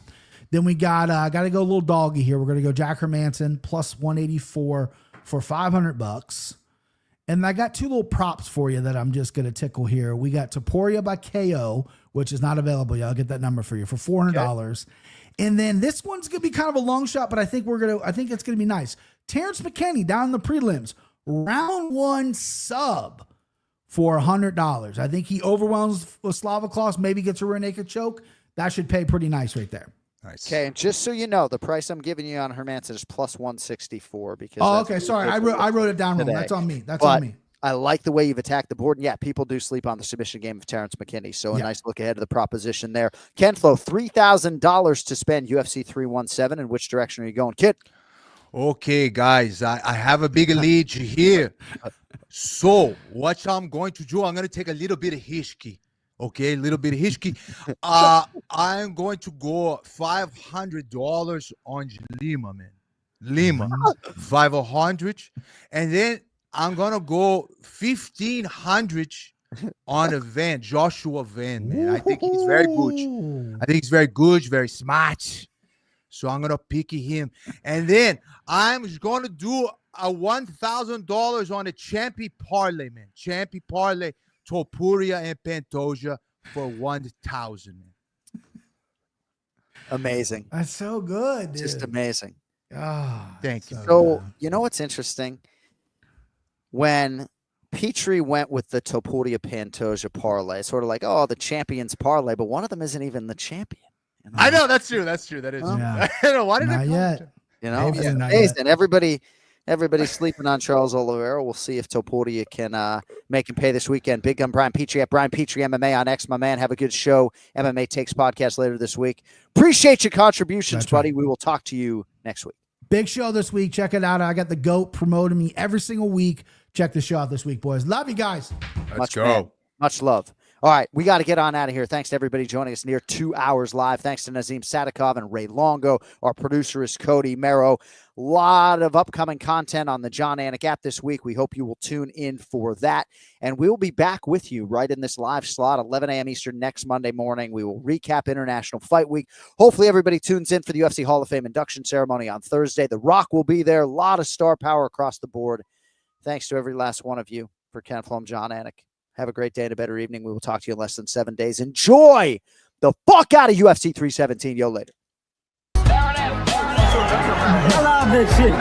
Then we got to go a little doggy here. We're going to go Jack Hermanson plus 184 for $500. And I got 2 little props for you that I'm just going to tickle here. We got Topuria by KO, which is not available yet. I'll get that number for you for $400. Okay. And then this one's going to be kind of a long shot, but I think it's going to be nice. Terrence McKinney down in the prelims, round 1 sub for $100. I think he overwhelms Slava Klaus, maybe gets a rear naked choke. That should pay pretty nice right there.
Nice. Okay, and just so you know, the price I'm giving you on Hermanson is plus 164 because.
Oh, okay. Sorry, I wrote it down wrong. That's on me. On me.
I like the way you've attacked the board. And yeah, people do sleep on the submission game of Terrence McKinney. So a nice look ahead of the proposition there. Ken Flo, $3,000 to spend UFC 317. In which direction are you going, kid?
Okay, guys, I have a big lead here. So what I'm going to do, I'm going to take a little bit of history. Okay, a little bit of history. I'm going to go $500 on Lima, man. Lima, 500. And then I'm going to go 1,500 on a Van, Joshua Van, man. I think he's very good. I think he's very good, very smart. So I'm going to pick him. And then I'm going to do a $1,000 on a Champi parlay, man. Champi parlay, Topuria and Pantoja for 1,000, man.
Amazing.
That's so good, dude.
Just amazing.
Oh,
Thank you.
So, you know what's interesting? When Petrie went with the Topuria Pantoja parlay, sort of like, oh, the champions parlay, but one of them isn't even the champion. You know?
I know that's true. That's true. That is.
Yeah.
I know. Why did
Not
I?
yet.
You know,
Maybe
it's
not
amazing. Everybody's sleeping on Charles Oliveira. We'll see if Topuria can make him pay this weekend. Big Gun Brian Petrie at Brian Petrie MMA on X, my man. Have a good show. MMA Takes podcast later this week. Appreciate your contributions,
That's
buddy.
right.
We will talk to you next week.
Big show this week. Check it out. I got the GOAT promoting me every single week. Check the show out this week, boys. Love you guys.
Let's go.
Much love. All right, we got to get on out of here. Thanks to everybody joining us near 2 hours live. Thanks to Nazim Sadykhov and Ray Longo. Our producer is Cody Merrow. A lot of upcoming content on the Jon Anik app this week. We hope you will tune in for that. And we'll be back with you right in this live slot, 11 a.m. Eastern next Monday morning. We will recap International Fight Week. Hopefully everybody tunes in for the UFC Hall of Fame induction ceremony on Thursday. The Rock will be there. A lot of star power across the board. Thanks to every last one of you. For Ken Florian, Jon Anik. Have a great day and a better evening. We will talk to you in less than 7 days. Enjoy the fuck out of UFC 317. Yo, later.
I love this shit.